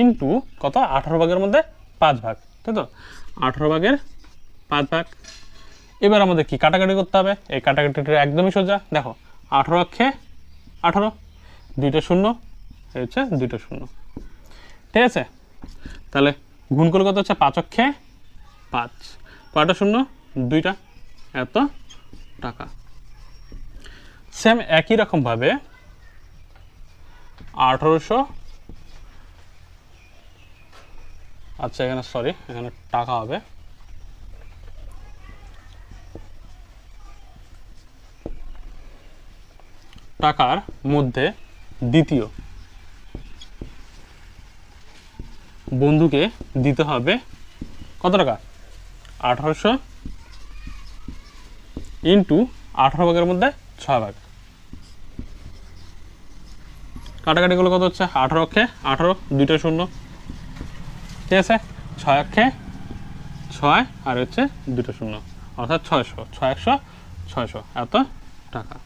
Speaker 1: ইন্টু কত 18 ভাগের মধ্যে 5 ভাগ, তাই তো, 18 ভাগের 5 ভাগ। এবার আমাদের কি কাটাকাটি করতে হবে, এই কাটাকাটিটা একদমই সোজা। দেখো 18 অক্ষে 18, 2টা শূন্য, এই হচ্ছে 2টা শূন্য। ঠিক আছে, তাহলে গুণ করলে কত হচ্ছে 5 অক্ষে 5, কয়টা শূন্য 2টা, এত টাকা। সেম একই রকমভাবে 1800, আচ্ছা এখানে সরি, এখানে টাকা হবে, টাকার মধ্যে দ্বিতীয় বন্ধুকে দিতে হবে কত টাকা, 1800 ইন্টু 18 ভাগের মধ্যে 6 ভাগ। কাটাকাটিগুলো কত হচ্ছে 18 অক্ষে 18, 2টা শূন্য, ঠিক আছে, 6 অক্ষে 6 আর হচ্ছে 2টা শূন্য, অর্থাৎ 600, 600 600 এত টাকা।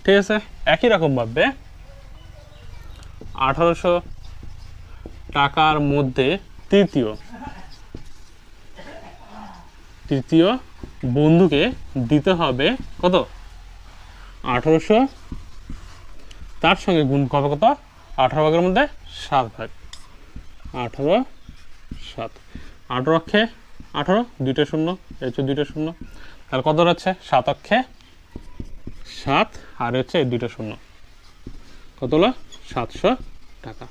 Speaker 1: ঠিক আছে, একই রকমভাবে 1800 টাকার মধ্যে তৃতীয় বন্ধুকে দিতে হবে কত 1800, তার সঙ্গে গুণ হবে কত 18 ভাগের মধ্যে 7 ভাগ, 18 7, 18 অক্ষে 18, দুইটা শূন্য, এই হচ্ছে দুইটা শূন্য, তাহলে কত হচ্ছে 7 অক্ষে 7 আর হচ্ছে এই দুইটা শূন্য, কত হলো 700 টাকা।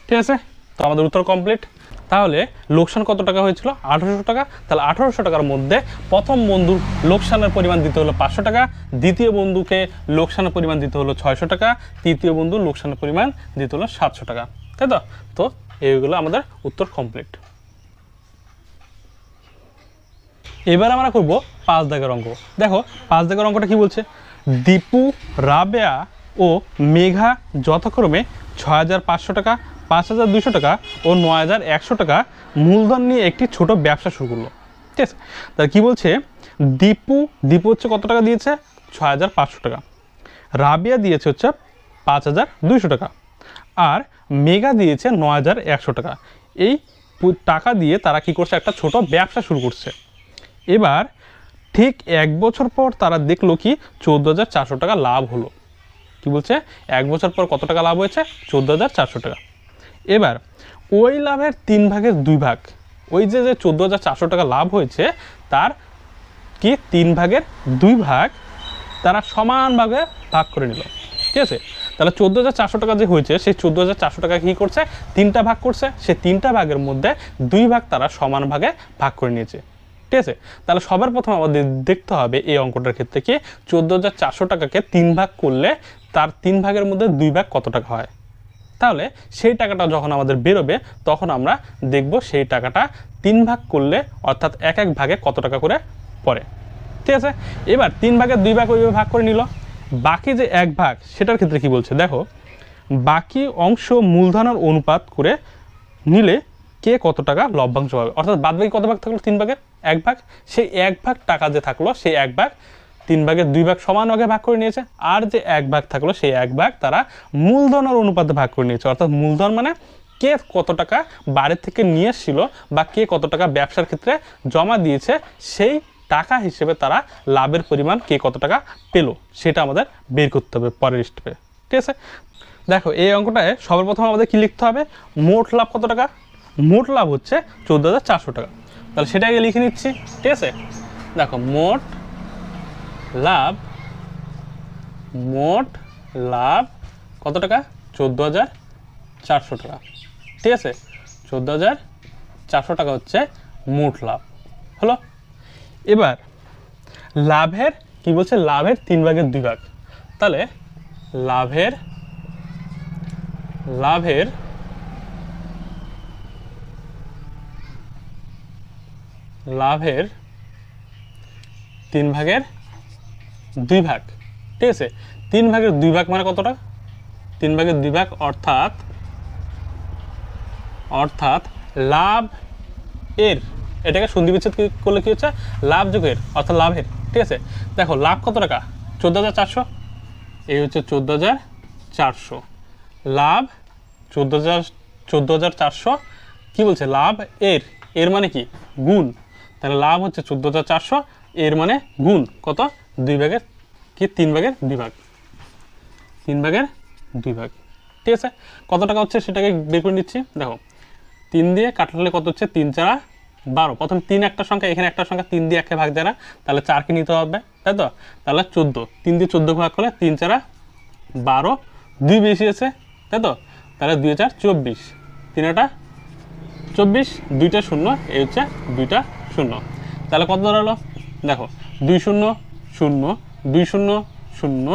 Speaker 1: ঠিক আছে, তো আমাদের উত্তর কমপ্লিট। তাহলে লোকসান কত টাকা হয়েছিল 1800 টাকা। তাহলে 1800 টাকার মধ্যে প্রথম বন্ধুর লোকসানের পরিমাণ দিতে হলো 500 টাকা, দ্বিতীয় বন্ধুকে লোকসানের পরিমাণ দিতে হলো 600 টাকা, তৃতীয় বন্ধুর লোকসানের পরিমাণ দিতে হলো 700 টাকা, তাই তো? তো এইগুলো আমাদের উত্তর কমপ্লিট। এবার আমরা করব 5 দাগের অঙ্ক। দেখো 5 দাগের অঙ্কটা কি বলছে, দীপু, রাবেয়া ও মেঘা যথাক্রমে 6500 টাকা, 5200 টাকা ও 9100 টাকা মূলধন নিয়ে একটি ছোট ব্যবসা শুরু করলো। ঠিক আছে, তাহলে কী বলছে, দীপু হচ্ছে কত টাকা দিয়েছে 6500 টাকা, রাবেয়া দিয়েছে হচ্ছে 5200 টাকা, আর মেঘা দিয়েছে 9100 টাকা। এই টাকা দিয়ে তারা কি করছে, একটা ছোট ব্যবসা শুরু করছে। এবার ঠিক 1 বছর পর তারা দেখলো কি 14400 টাকা লাভ হলো। কি বলছে, 1 বছর পর কত টাকা লাভ হয়েছে 14400 টাকা। এবার ওই লাভের 3 ভাগের 2 ভাগ, ওই যে 14400 টাকা লাভ হয়েছে তার কি 3 ভাগের 2 ভাগ তারা সমানভাবে ভাগ করে নিল। ঠিক আছে, তাহলে 14400 টাকা যে হয়েছে সেই 14400 টাকা কী করছে, 3টা ভাগ করছে, সেই 3টা ভাগের মধ্যে 2 ভাগ তারা সমান ভাগে ভাগ করে নিয়েছে। ঠিক আছে, তাহলে সবার প্রথম আমাদের দেখতে হবে এই অঙ্কটার ক্ষেত্রে কি 14400 টাকাকে 3 ভাগ করলে তার 3 ভাগের মধ্যে 2 ভাগ কত টাকা হয়। তাহলে সেই টাকাটা যখন আমাদের বেরোবে তখন আমরা দেখব সেই টাকাটা 3 ভাগ করলে অর্থাৎ এক এক ভাগে কত টাকা করে পড়ে। ঠিক আছে, এবার 3 ভাগের 2 ভাগ ওইভাবে ভাগ করে নিল। বাকি যে 1 ভাগ সেটার ক্ষেত্রে কি বলছে, দেখো বাকি অংশ মূলধনের অনুপাত করে নিলে কে কত টাকা লভ্যাংশ পাবে, অর্থাৎ বাদবাকি কত ভাগ থাকলো 3 ভাগের 1 ভাগ, সেই 1 ভাগ টাকা যে থাকলো সেই 1 ভাগ 3 ভাগের 2 ভাগ সমান ভাগে ভাগ করে নিয়েছে, আর যে 1 ভাগ থাকলো সেই 1 ভাগ তারা মূলধনের অনুপাতে ভাগ করে নিয়েছে। অর্থাৎ মূলধন মানে কে কত টাকা বাড়ি থেকে নিয়ে এসেছিল বা কে কত টাকা ব্যবসার ক্ষেত্রে জমা দিয়েছে, সেই টাকা হিসেবে তারা লাভের পরিমাণ কে কত টাকা পেলো সেটা আমাদের বের করতে হবে পরের স্টেপে। ঠিক আছে, দেখো এই অঙ্কটায় সবার প্রথম আমাদের কি লিখতে হবে, মোট লাভ কত টাকা, মোট লাভ হচ্ছে 14400 টাকা। তাহলে সেটা আগে লিখে নিচ্ছি। ঠিক আছে, দেখো মোট লাভ কত টাকা 14400 টাকা। ঠিক আছে, 14400 টাকা হচ্ছে মোট লাভ হলো। এবার লাভের কি বলছে, লাভের 3 ভাগের 2 ভাগ, তাহলে লাভের 3 ভাগের 2 ভাগ। ঠিক আছে, 3 ভাগের 2 ভাগ মানে কতটা, 3 ভাগের 2 ভাগ অর্থাৎ লাভ এর, এটাকে সন্ধি বিচ্ছেদ করলে কি হচ্ছে, লাভ যোগের অর্থাৎ লাভের। ঠিক আছে, দেখো লাভ কত টাকা 14400, এই হচ্ছে 14400, লাভ 14400 কি বলছে, লাভ এর মানে কি গুণ, তাহলে লাভ হচ্ছে 14400, এর মানে গুণ কত 2 ভাগের কি 3 ভাগের 2 ভাগ, 3 ভাগের 2 ভাগ। ঠিক আছে, কত টাকা হচ্ছে সেটাকে বের করে নিচ্ছি। দেখো 3 দিয়ে কাটলে কত হচ্ছে, 3 4 12, প্রথম 3 একটা সংখ্যা, এখানে একটা সংখ্যা 3 দিয়ে একে ভাগ দেয় না, তাহলে 4কে নিতে হবে, তাই তো? তাহলে 14, 3 দিয়ে 14 ভাগ করলে 3 4 12, 2 বেশি আছে, তাই তো? তাহলে 2 4 24, 3 8 24, 2টা শূন্য, এই হচ্ছে 2টা শূন্য, তাহলে কত দাঁড়ালো, দেখো 2 0 0 2 0 0,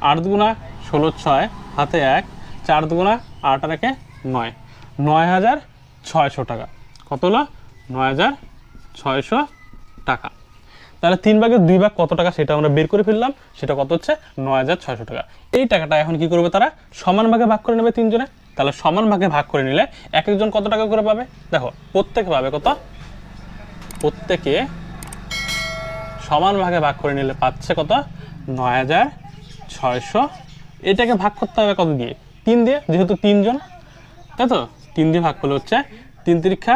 Speaker 1: 8 দুগুণা 16 6, হাতে 1, 4 দুগুণা 8 আর 1 9, 9600 টাকা। কত হলো 9600 টাকা। তাহলে 3 ভাগের 2 ভাগ কত টাকা সেটা আমরা বের করে ফেললাম, সেটা কত হচ্ছে 9600 টাকা। এই টাকাটা এখন কি করবে, তারা সমান ভাগে ভাগ করে নেবে 3 জনে। তাহলে সমান ভাগে ভাগ করে নিলে এক একজন কত টাকা করে পাবে, দেখো প্রত্যেকে পাবে কত, প্রত্যেকে সমান ভাগে ভাগ করে নিলে পাচ্ছে কত 9600। এটাকে ভাগ করতে হবে কত দিয়ে, 3 দিয়ে, যেহেতু 3 জন, তাই তো 3 দিয়ে ভাগ করলে হচ্ছে 3 তিরিক্ষা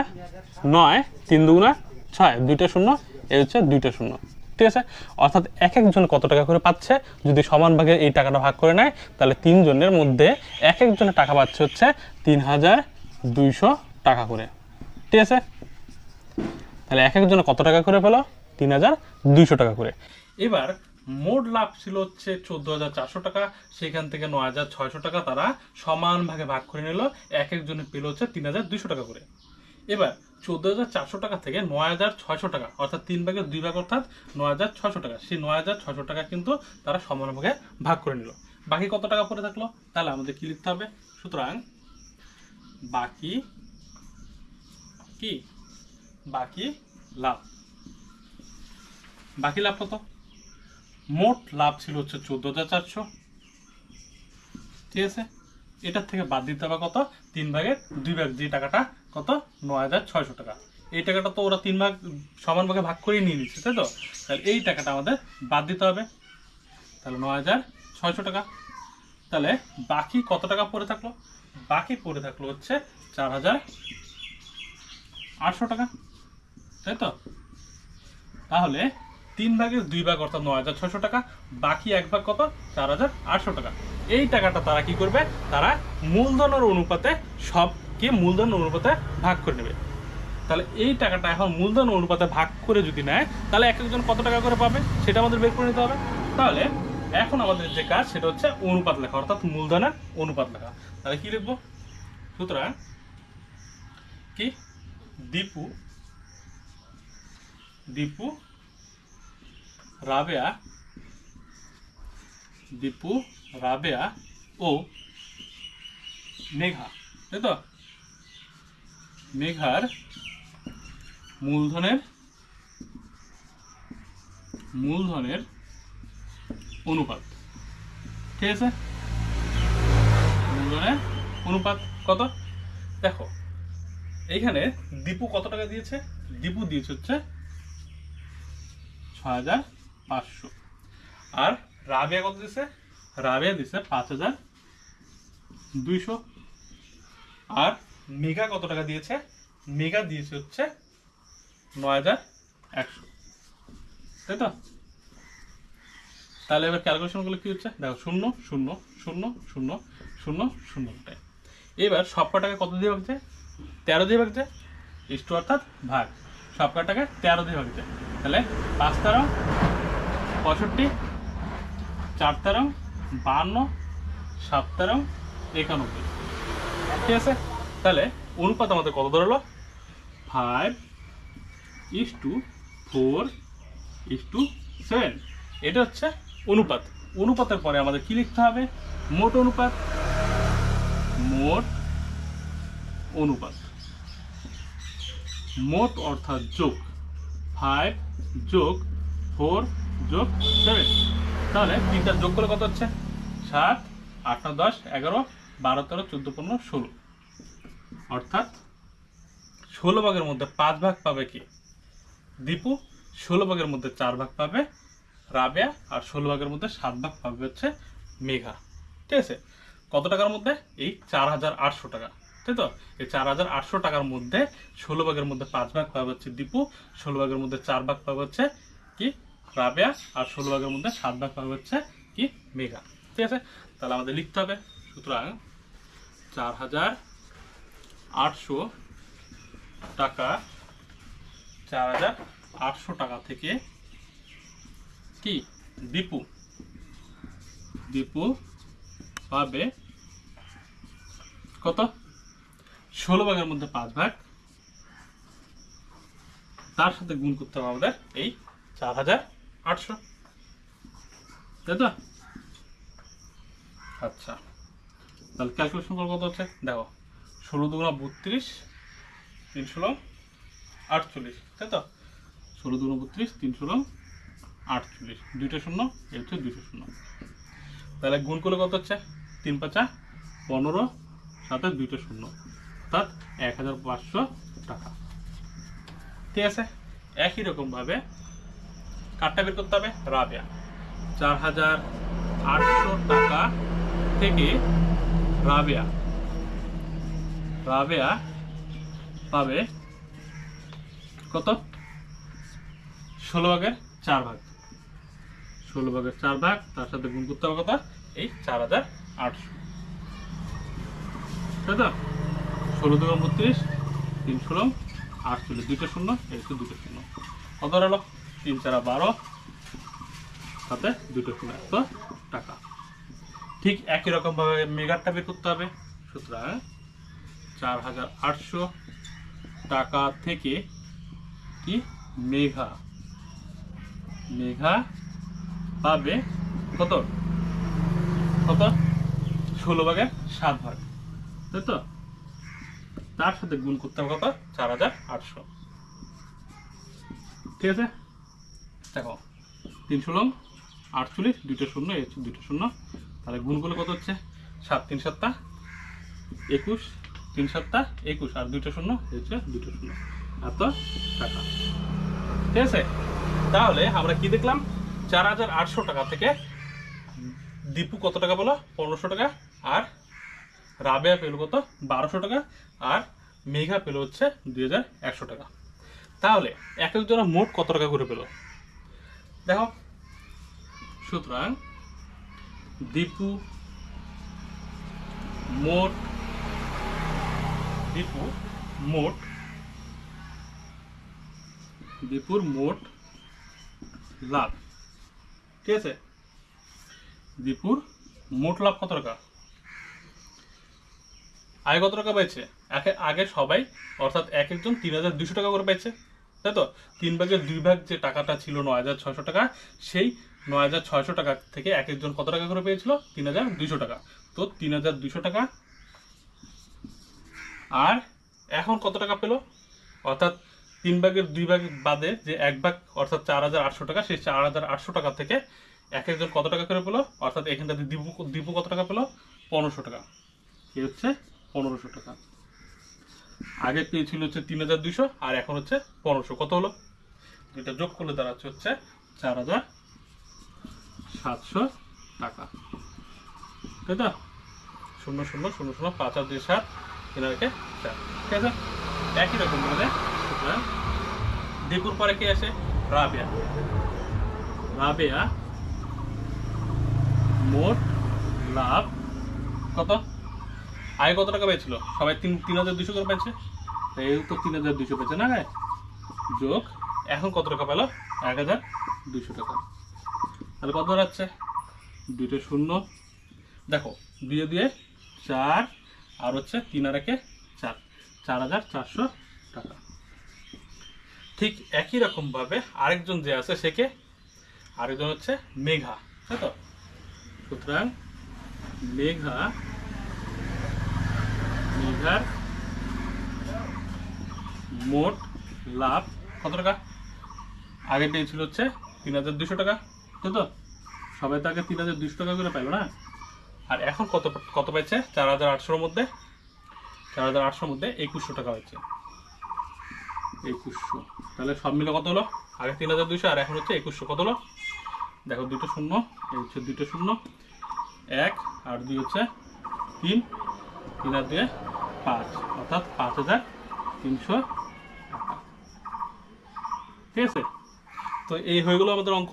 Speaker 1: 9, 3 দুগুণা 6, 2টা শূন্য, এই হচ্ছে 2টা শূন্য। ঠিক আছে, অর্থাৎ এক একজন কত টাকা করে পাচ্ছে, যদি সমান ভাগে এই টাকাটা ভাগ করে নেয় তাহলে 3 জনের মধ্যে এক একজনের টাকা পাচ্ছে হচ্ছে 3200 টাকা করে। ঠিক আছে, তাহলে এক একজনে কত টাকা করে পেল? 3200 টাকা করে। এবার মোট লাভ ছিল হচ্ছে 14400 টাকা, সেখান থেকে 9600 টাকা তারা সমান ভাগে ভাগ করে নিল, এক একজনে পেল হচ্ছে 3200 টাকা করে। এবার 14400 টাকা থেকে 9600 টাকা অর্থাৎ 3 ভাগের 2 ভাগ অর্থাৎ 9600 টাকা, সেই 9600 টাকা কিন্তু তারা সমান ভাগে ভাগ করে নিল। বাকি কত টাকা পড়ে থাকলো? তাহলে আমাদের কি লিখতে হবে? সুতরাং বাকি কি? বাকি লাভ। বাকি লাভ কত? মোট লাভ ছিল হচ্ছে 14400। ঠিক আছে, এটার থেকে বাদ দিতে হবে কত? 3 ভাগের 2 ভাগ, যে টাকাটা কত? 9600 টাকা। এই টাকাটা তো ওরা 3 ভাগ সমান ভাগে ভাগ করে নিয়ে নিচ্ছে, তাই তো? তাহলে এই টাকাটা আমাদের বাদ দিতে হবে, তাহলে 9600 টাকা। তাহলে বাকি কত টাকা পড়ে থাকলো? বাকি পড়ে থাকলো হচ্ছে 4800 টাকা, তাই তো? তাহলে 3 ভাগের 2 ভাগ অর্থাৎ 9600 টাকা, বাকি 1 ভাগ কত? 4800 টাকা। এই টাকাটা তারা কি করবে? তারা মূলধনের অনুপাতে সবকে মূলধন অনুপাতে ভাগ করে নেবে। তাহলে এই টাকাটা এখন মূলধন অনুপাতে ভাগ করে যদি নেয় তাহলে এক একজন কত টাকা করে পাবে সেটা আমাদের বের করে নিতে হবে। তাহলে এখন আমাদের যে কাজ সেটা হচ্ছে অনুপাত লেখা, অর্থাৎ মূলধনের অনুপাত লেখা। তাহলে কি লিখবো? সুতরাং কি? দীপু রাবেয়া ও মেঘা, তাই তো? মেঘার মূলধনের অনুপাত। ঠিক আছে, মূলধনের অনুপাত কত? দেখো এইখানে দীপু কত টাকা দিয়েছে? দীপু দিয়েছে হচ্ছে 6500। আর রাবেয়া কত দিয়েছে? রাবেয়া দিয়েছে 5200। আর মেঘা কত টাকা দিয়েছে? মেঘা দিয়েছে হচ্ছে 9100, তাই তো? তাহলে এবার ক্যালকুলেশন গুলো কি হচ্ছে? দেখো 0 0 0 0 0 0। এবার সব কটাকে কত দিয়ে ভাগছে? 13 দিয়ে ভাগছে, ইস্টু অর্থাৎ ভাগ। সব কটাকে 13 দিয়ে ভাগছে, তাহলে 5 13 65, 4 13 52, 7 13 91। ঠিক আছে, তাহলে অনুপাত আমাদের কত দাঁড়ালো? 5:4:7। এটা হচ্ছে অনুপাত। অনুপাতের পরে আমাদের কি লিখতে হবে? মোট অনুপাত। মোট অর্থাৎ যোগ, 5 যোগ 4 যোগ 7। তাহলে তিনটা যোগ করলে কত হচ্ছে? 7 8 9 10 11 12 13 14 15 16। অর্থাৎ 16 ভাগের মধ্যে 5 ভাগ পাবে কি? দীপু। 16 ভাগের মধ্যে 4 ভাগ পাবে রাবেয়া, আর 16 ভাগের মধ্যে 7 ভাগ পাবে হচ্ছে মেঘা। ঠিক আছে, কত টাকার মধ্যে? এই 4800 টাকা, তাই তো? এই 4800 টাকার মধ্যে 16 ভাগের মধ্যে 5 ভাগ পাবে হচ্ছে দীপু, 16 ভাগের মধ্যে 4 ভাগ পাবে হচ্ছে কি? রাবেয়া, আর 16 ভাগের মধ্যে 7 ভাগ পাবে হচ্ছে কি? মেঘা। ঠিক আছে, তাহলে আমাদের লিখতে হবে সুতরাং 4800 টাকা, 4800 টাকা থেকে কি? দীপু পাবে কত? 16 ভাগের মধ্যে 5 ভাগ, তার সাথে গুণ করতে হবে আমাদের এই 4800, তাই তো? আচ্ছা, তাহলে ক্যালকুলেশন করে কত হচ্ছে? দেখো 16 দুগুণা 32, 3 16 48, তাই তো? 16 দুগুণা 32, 3 16 48, 2টা শূন্য, এই হচ্ছে 200 শূন্য। তাহলে গুণ করলে কত হচ্ছে? 3 5 15, সাথে 2টা শূন্য, অর্থাৎ 1500 টাকা। ঠিক আছে, একই রকম ভাবে কাটটা বের করতে হবে। রাবেয়া 4800 টাকা থেকে রাবেয়া পাবে কত? 16/4 16/4 তার সাথে গুণ করতে হবে কত? এই 4800, তাই তো? 16 × 32, 3 × 48, দুইটা শূন্য, এই তো দুটো শূন্য, কত হলো? 3 × 4 = 12, সাথে দুটো শূন্য, 100 টাকা। ঠিক একই রকম ভাবে মেগারটা বের করতে হবে। সুতরাং 4800 টাকা থেকে কি মেঘা পাবে কত? 16/7, তাই তো? তার সাথে গুণ করতে হবে কত? 4800, ঠিক আছে? দেখো 3 × 48, দুইটা শূন্য, এই হচ্ছে দুইটা শূন্য, তাহলে গুণ করলে কত হচ্ছে? 7 × 3 = 21, 3 × 7 = 21, আর দুইটা শূন্য, এই হচ্ছে দুইটা শূন্য, এত টাকা, ঠিক আছে? তাহলে আমরা কি দেখলাম? 4800 টাকা থেকে দীপু কত টাকা পেলো? 1500 টাকা, আর রাবেয়া পেল কত? 1200 টাকা, আর মেঘা পেল হচ্ছে 2100 টাকা। তাহলে এক একজনের মোট কত টাকা করে পেল দেখো। সুতরাং দীপু দীপুর মোট লাভ, ঠিক আছে? দীপুর মোট লাভ কত টাকা? আগে কত টাকা পেয়েছে? আগে সবাই, অর্থাৎ এক একজন 3200 টাকা করে পেয়েছে, তাই তো? 3/2 যে টাকাটা ছিল 9600 টাকা, সেই 9600 টাকা থেকে এক একজন কত টাকা করে পেয়েছিল? 3200 টাকা। তো 3200 টাকা, আর এখন কত টাকা পেল? অর্থাৎ 3/2 বাদে যে 1 ভাগ, অর্থাৎ 4800 টাকা, সেই 4800 টাকা থেকে এক একজন কত টাকা করে পেলো? অর্থাৎ এখানটাতে দীপু কত টাকা পেলো? 1500 টাকা। এই হচ্ছে 1500 টাকা। আগে পেয়েছিল হচ্ছে 3200, আর এখন হচ্ছে 1500। কত হলো? এটা যোগ করলে দাঁড়াচ্ছে হচ্ছে 4700 টাকা, তাই তো? 0 0 0 0 5 আর 2 7, এনাকে 4, ঠিক আছে? একই রকম ভাবে দীপুর পরে কি আসে? রাবেয়া মোট লাভ কত? আগে কত টাকা পেয়েছিল? সবাই 3200 করে পেয়েছে, এই তো 3200 পেয়েছে না, যোগ এখন কত টাকা পেল? 1200 টাকা। তাহলে কত দাঁড়াচ্ছে? দুইটা শূন্য, দেখো 2 দিয়ে 4, আর হচ্ছে 3 আর 1 4, 4400 টাকা। ঠিক একই রকম ভাবে আরেকজন যে আছে সেকে, আরেকজন হচ্ছে মেঘা, তাই তো? সুতরাং মেঘার মোট লাভ কত টাকা? আগে পেয়েছিল হচ্ছে 3200 টাকা, তাই তো? সবাই তো আগে 3200 টাকা করে পাইলো না, আর এখন কত পাইছে? 4800 এর মধ্যে 2100 টাকা হয়েছে, 2100। তাহলে সব মিলে কত হলো? আগে 3200, আর এখন হচ্ছে 2100। কত হলো? দেখো দুটো শূন্য, এই হচ্ছে দুটো শূন্য, 1 আর 2 হচ্ছে 3, 3 আর 2 5, অর্থাৎ 5300 টাকা, ঠিক আছে? তো এই হয়ে গেল আমাদের অঙ্ক।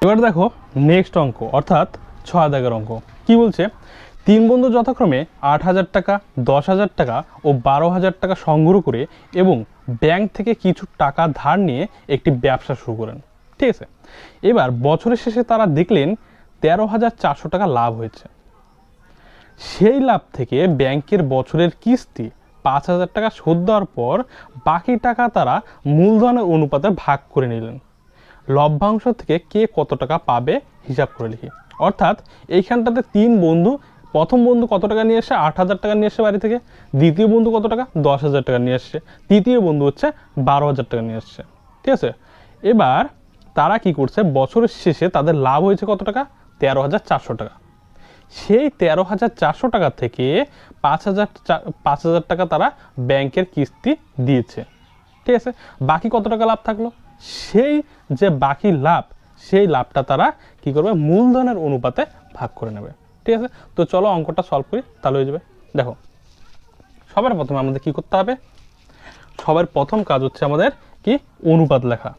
Speaker 1: এবার দেখো নেক্সট অঙ্ক, অর্থাৎ 6 দাগের অঙ্ক। কি বলছে? 3 বন্ধু যথাক্রমে 8000 টাকা, 10000 টাকা ও 12000 টাকা সংগ্রহ করে এবং ব্যাংক থেকে কিছু টাকা ধার নিয়ে একটি ব্যবসা শুরু করেন, ঠিক আছে? এবার বছরের শেষে তারা দেখলেন 13400 টাকা লাভ হয়েছে। সেই লাভ থেকে ব্যাংকের বছরের কিস্তি 5000 টাকা শোধ দেওয়ার পর বাকি টাকা তারা মূলধনের অনুপাতে ভাগ করে নিলেন। লভ্যাংশ থেকে কে কত টাকা পাবে হিসাব করে লিখি। অর্থাৎ এইখানটাতে 3 বন্ধু, প্রথম বন্ধু কত টাকা নিয়ে এসে? 8000 টাকা নিয়ে এসে বাড়ি থেকে। দ্বিতীয় বন্ধু কত টাকা? 10000 টাকা নিয়ে এসছে। তৃতীয় বন্ধু হচ্ছে 12000 টাকা নিয়ে এসছে, ঠিক আছে? এবার তারা কি করছে? বছরের শেষে তাদের লাভ হয়েছে কত টাকা? 13400 টাকা। সেই 13400 টাকা থেকে 5000 টাকা তারা ব্যাংকের কিস্তি দিয়েছে, ঠিক আছে? বাকি কত টাকা লাভ থাকলো? সেই যে বাকি লাভ, সেই লাভটা তারা কি করবে, মূলধনের অনুপাতে ভাগ করে নেবে। ঠিক আছে, তো চলো অঙ্কটা সলভ করি, তাহলে হয়ে যাবে। দেখো, সবার প্রথমে আমাদের কি করতে হবে, সবার প্রথম কাজ হচ্ছে আমাদের কি, অনুপাত লেখা।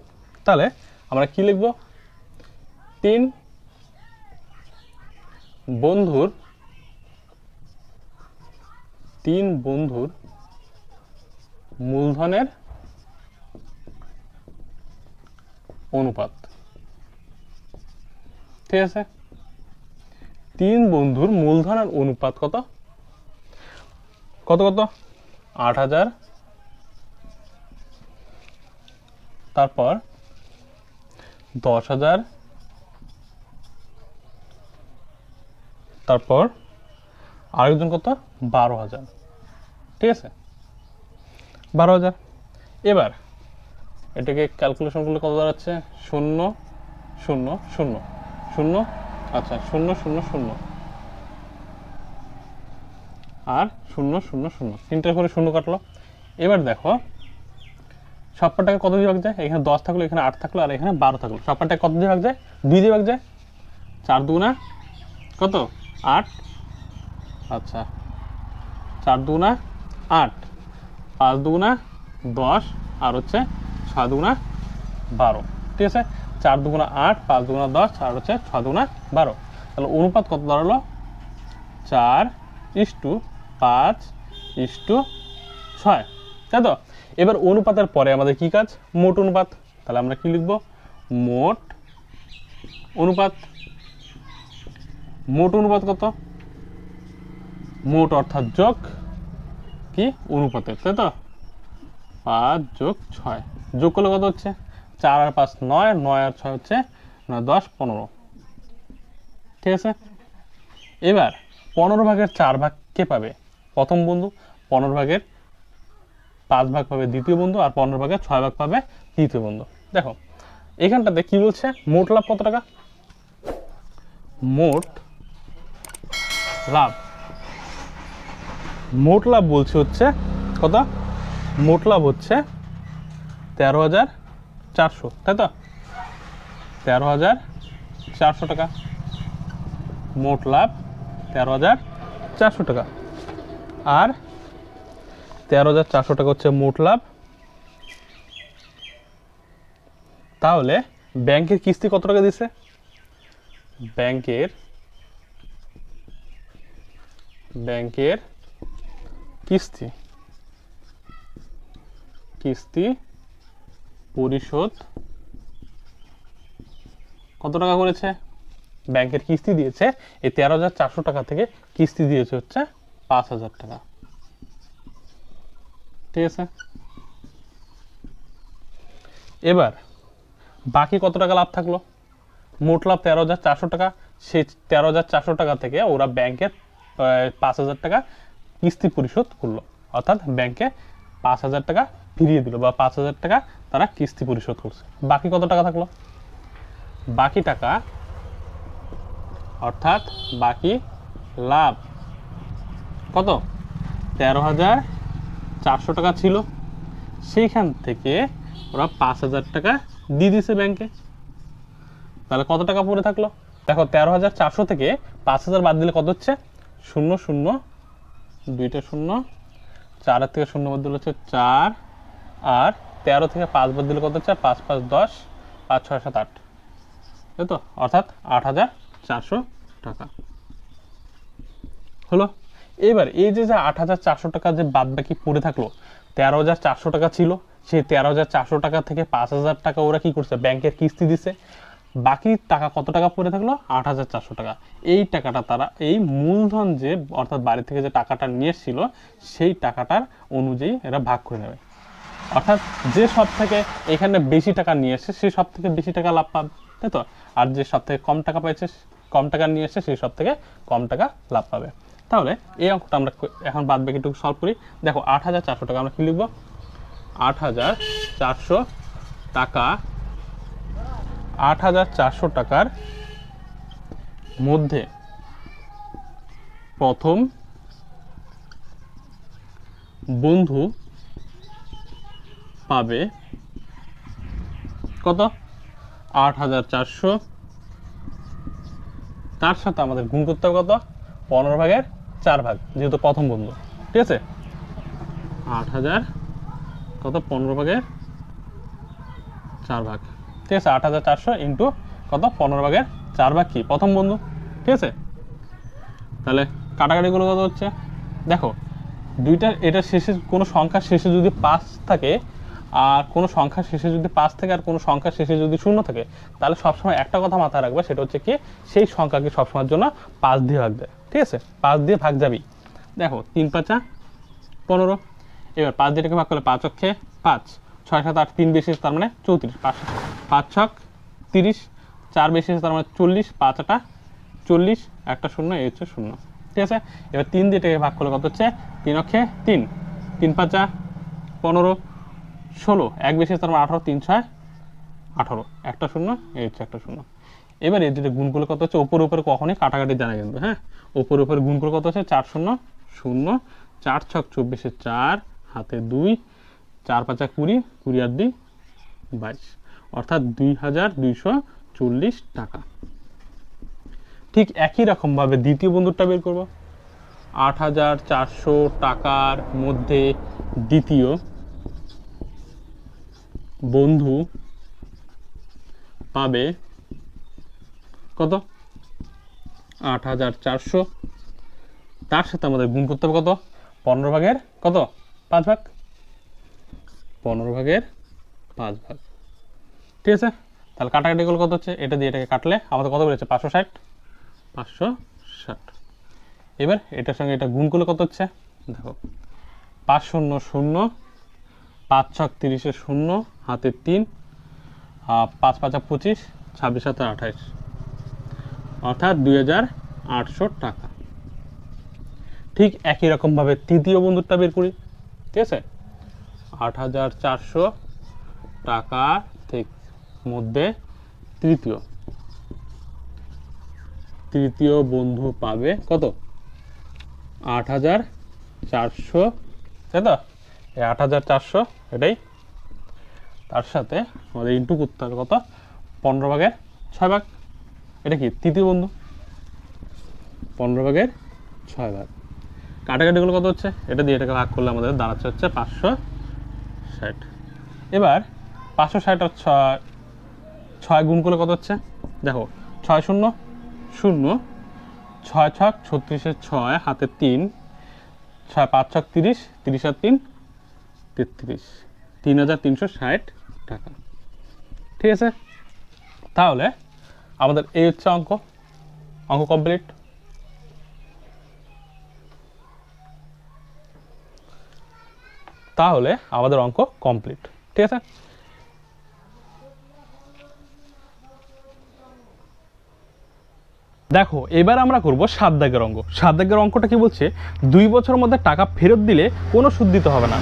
Speaker 1: তাহলে আমরা কি লিখব, 3 বন্ধুর মূলধনের অনুপাত। ঠিক আছে, 3 বন্ধুর মূলধনের অনুপাত কত কত কত 8,000, তারপর 10,000, তারপর আরেকজন কত 12,000। ঠিক আছে, 12,000। এবার এটাকে ক্যালকুলেশন করলে কত দাঁড়াচ্ছে, 0 0 0 0, আচ্ছা 0 0 0 আর 0 0 0, তিনটা করে শূন্য কাটলো। এবার দেখো সবটাকে কত দিয়ে ভাগ যায়, এখানে 10 থাকলো, এখানে 8 থাকলো, আর এখানে 12 থাকলো। সবটাকে কত দিয়ে ভাগ যায়, 2 দিয়ে ভাগ যায়। 4 দুগুণা কত 8, আচ্ছা 4 দুগুণা 8, 5 দুগুণা 10, আর হচ্ছে 6 দুগুণা 12। ঠিক আছে, 4 দুগুণা 8, 5 দুগুণা 10, আর হচ্ছে 6 দুগুণা 12। তাহলে অনুপাত কত দাঁড়ালো, 4:5:6, তাই তো। এবার অনুপাতের পরে আমাদের কি কাজ, মোট অনুপাত। তাহলে আমরা কি লিখব, মোট অনুপাত। মোট অনুপাত কত, মোট অর্থাৎ যোগ কি অনুপাতের, তাই তো। 5 যোগ 6 যোগ করলে কত হচ্ছে, 4 আর 5 9, 9 আর 6 হচ্ছে 9, 10, 15। ঠিক আছে, এবার 15 ভাগের 4 ভাগ কে পাবে, প্রথম বন্ধু। 15 ভাগের 5 ভাগ পাবে দ্বিতীয় বন্ধু, আর 15 ভাগের 6 ভাগ পাবে তৃতীয় বন্ধু। দেখো এখানটাতে কি বলছে, মোট লাভ কত টাকা, মোট লাভ, মোট লাভ বলছে হচ্ছে কত, মোট লাভ হচ্ছে 13,400, তাই তো। 13,400 টাকা মোট লাভ, 13,400 টাকা। আর 13,400 টাকা হচ্ছে মোট লাভ। তাহলে ব্যাংকের কিস্তি কত টাকা দিছে, ব্যাংকের কিস্তি পরিশোধ কত টাকা করেছে, ব্যাংকের কিস্তি দিয়েছে এই 13,400 টাকা থেকে কিস্তি দিয়েছে হচ্ছে 5,000 টাকা। ঠিক আছে, এবার বাকি কত টাকা লাভ থাকলো, মোট লাভ 13,400 টাকা। সেই 13,400 টাকা থেকে ওরা ব্যাংকের 5,000 টাকা কিস্তি পরিশোধ করলো, অর্থাৎ ব্যাংকে 5,000 টাকা ফিরিয়ে দিল, বা 5,000 টাকা তারা কিস্তি পরিশোধ করছে। বাকি কত টাকা থাকলো, বাকি টাকা অর্থাৎ বাকি লাভ কত, 13,400 টাকা ছিল, সেইখান থেকে ওরা 5,000 টাকা দিয়ে দিছে ব্যাংকে। তাহলে কত টাকা পড়ে থাকলো, দেখো 13,400 থেকে 5,000 বাদ দিলে কত হচ্ছে, 0 0 2টা 0, 4 থেকে 0 বাদ দিলে হচ্ছে 4, আর 13 থেকে 5 বাদ দিলে কত হচ্ছে, 5 5 10, 5 6 7 8, তাই তো, অর্থাৎ 8,400 টাকা হলো। এবার এই যে 8,400 টাকা যে বাদ বাকি পড়ে থাকলো, 13,400 টাকা ছিল, সেই 13,400 টাকা থেকে 5,000 টাকা ওরা কি করছে, ব্যাংকের কিস্তি দিছে। বাকি টাকা কত টাকা পড়ে থাকলো, 8,400 টাকা। এই টাকাটা তারা এই মূলধন যে অর্থাৎ বাড়ি থেকে যে টাকাটা নিয়ে এসেছিল সেই টাকাটার অনুযায়ী এরা ভাগ করে নেবে। অর্থাৎ যে সব থেকে এখানে বেশি টাকা নিয়ে এসে সে সব থেকে বেশি টাকা লাভ পাবে, তাই তো। আর যে সব থেকে কম টাকা পাইছে, কম টাকা নিয়ে এসে সেই সব থেকে কম টাকা লাভ পাবে। তাহলে এই অঙ্কটা আমরা এখন বাদ বাকিটুকু সলভ করি। দেখো 8,400 টাকা আমরা কি লিখবো, 8,400 টাকা, 8,400 টাকার মধ্যে প্রথম বন্ধু পাবে কত, 8,400, তার সাথে আমাদের গুণ করতে হবে কত 15/4 যেহেতু প্রথম বন্ধু, ঠিক আছে। 8,000 কত 15/4, ঠিক আছে। 8,400 ইন্টু কত 15/4 কি প্রথম বন্ধু, ঠিক আছে। তাহলে কাটাকাটিগুলো কত হচ্ছে দেখো, দুইটার এটা শেষে কোনো সংখ্যার শেষে যদি 5 থাকে আর কোনো সংখ্যার শেষে যদি 5 থাকে আর কোনো সংখ্যার শেষে যদি 0 থাকে, তাহলে সবসময় একটা কথা মাথায় রাখবে, সেটা হচ্ছে কি সেই সংখ্যাকে সবসময়ের জন্য 5 দিয়ে ভাগ দেয়, ঠিক আছে। 5 দিয়ে ভাগ যাবি, দেখো 3×5 = 15। এবার 5 দিয়ে ভাগ করলে 5 অক্ষে 5, 6 7 8 3 বেশি তার মানে 34, 5 6 30, 4 বেশি তার মানে 40, 5 8 40, একটা 0 এই হচ্ছে 0, ঠিক আছে। এবার 3 দিয়ে এটাকে ভাগ করলে কত হচ্ছে 3 অক্ষে 3, 3×5 = 15, 16, 1 বেশি তার মানে 18, 3 6 18, একটা 0 এই হচ্ছে একটা 0। এবার এই দুটো গুণ করলে কত হচ্ছে, উপরে উপরে কখনোই কাটাকাটি জানা কিন্তু, হ্যাঁ, উপরে উপরে গুণ করলে কত হচ্ছে 4 0 0, 4 6 24, 4 হাতে 2, 4 5 20, 20 আর 2 22, অর্থাৎ 2,240 টাকা। ঠিক একই রকমভাবে দ্বিতীয় বন্ধুটা বের করব। 8,400 টাকার মধ্যে দ্বিতীয় বন্ধু পাবে কত 8,400, তার সাথে আমাদের গুণ করতে হবে কত 15/5, 15/5, ঠিক আছে। তাহলে কাটাকাটি গুলো কত হচ্ছে, এটা দিয়ে এটাকে কাটলে আমাদের কত বেরোচ্ছে 560। এবার এটার সঙ্গে এটা গুণ করলে কত হচ্ছে দেখো, 5 0 0, 5 6 30, 0 হাতে 3, 5 5 25, 26 7 28, অর্থাৎ 2,800 টাকা। ঠিক একই রকমভাবে তৃতীয় বন্ধুটা বের করি, ঠিক আছে। 8,400 টাকার মধ্যে তৃতীয় বন্ধু পাবে কত 8,400, তাই তো। এই 8,400 এটাই, তার সাথে আমাদের ইন্টু করতে হবে কত 15/6, এটা কি তৃতীয় বন্ধু, 15/6। কাটাকাটিগুলো কত হচ্ছে, এটা দিয়ে এটাকে ভাগ করলে আমাদের দাঁড়াচ্ছে হচ্ছে 560। এবার 560 আর 6 গুণ করলে কত হচ্ছে দেখো, 6 0 0, 6 6 36, 6 হাতে 3, 6 5 6 30, 30 আর 3 33, 3,360 টাকা, ঠিক আছে। তাহলে আমাদের এই হচ্ছে অঙ্ক কমপ্লিট। তাহলে আমাদের অঙ্ক কমপ্লিট, ঠিক আছে। দেখো এবার আমরা করব 7 দাগের অঙ্ক। 7 দাগের অঙ্কটা কি বলছে, 2 বছরের মধ্যে টাকা ফেরত দিলে কোনো সুদ দিতে হবে না।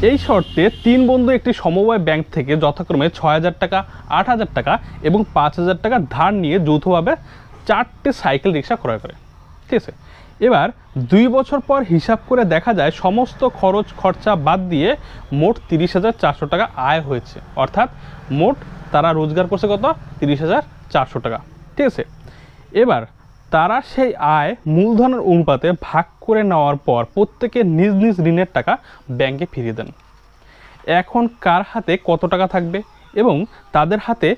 Speaker 1: এই শর্তে 3 বন্ধু একটি সমবায় ব্যাংক থেকে যথাক্রমে 6,000 টাকা, 8,000 টাকা এবং 5,000 টাকা ধার নিয়ে যৌথভাবে 4টি সাইকেল রিক্সা ক্রয় করে, ঠিক আছে। এবার 2 বছর পর হিসাব করে দেখা যায় সমস্ত খরচ খরচা বাদ দিয়ে মোট 30,400 টাকা আয় হয়েছে, অর্থাৎ মোট তারা রোজগার করছে কত 30,400 টাকা, ঠিক আছে। এবার তারা সেই আয় মূলধনের অনুপাতে ভাগ করে নেওয়ার পর প্রত্যেকে নিজ নিজ ঋণের টাকা ব্যাংকে ফিরিয়ে দেন। এখন কার হাতে কত টাকা থাকবে এবং তাদের হাতে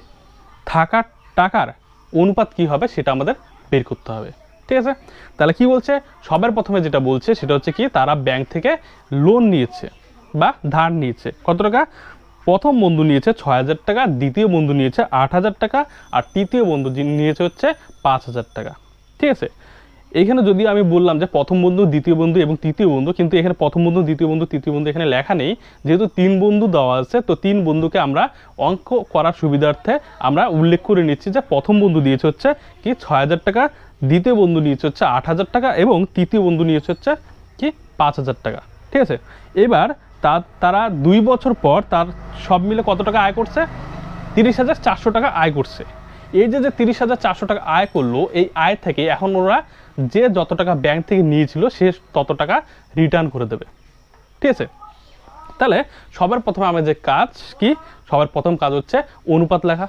Speaker 1: থাকা টাকার অনুপাত কি হবে সেটা আমাদের বের করতে হবে, ঠিক আছে। তাহলে কি বলছে, সবার প্রথমে যেটা বলছে সেটা হচ্ছে কি, তারা ব্যাংক থেকে লোন নিয়েছে বা ধার নিয়েছে কত টাকা, প্রথম বন্ধু নিয়েছে 6,000 টাকা, দ্বিতীয় বন্ধু নিয়েছে 8,000 টাকা আর তৃতীয় বন্ধু নিয়েছে হচ্ছে 5,000 টাকা, ঠিক আছে। এইখানে যদি আমি বললাম যে প্রথম বন্ধু, দ্বিতীয় বন্ধু এবং তৃতীয় বন্ধু, কিন্তু এখানে প্রথম বন্ধু, দ্বিতীয় বন্ধু, তৃতীয় বন্ধু এখানে লেখা নেই, যেহেতু 3 বন্ধু দেওয়া আছে, তো 3 বন্ধুকে আমরা অঙ্ক করার সুবিধার্থে আমরা উল্লেখ করে নিচ্ছি যে প্রথম বন্ধু দিয়েছে হচ্ছে কি 6,000 টাকা, দ্বিতীয় বন্ধু নিয়েছে হচ্ছে 8,000 টাকা এবং তৃতীয় বন্ধু নিয়েছে হচ্ছে কি 5,000 টাকা, ঠিক আছে। এবার তারা 2 বছর পর তার সব মিলে কত টাকা আয় করছে, 30,400 টাকা আয় করছে। এই যে 30,400 টাকা আয় করলো, এই আয় থেকে এখন ওরা যে যত টাকা ব্যাংক থেকে নিয়েছিল সে তত টাকা রিটার্ন করে দেবে, ঠিক আছে। তাহলে সবার প্রথমে আমার যে কাজ কি, সবার প্রথম কাজ হচ্ছে অনুপাত লেখা,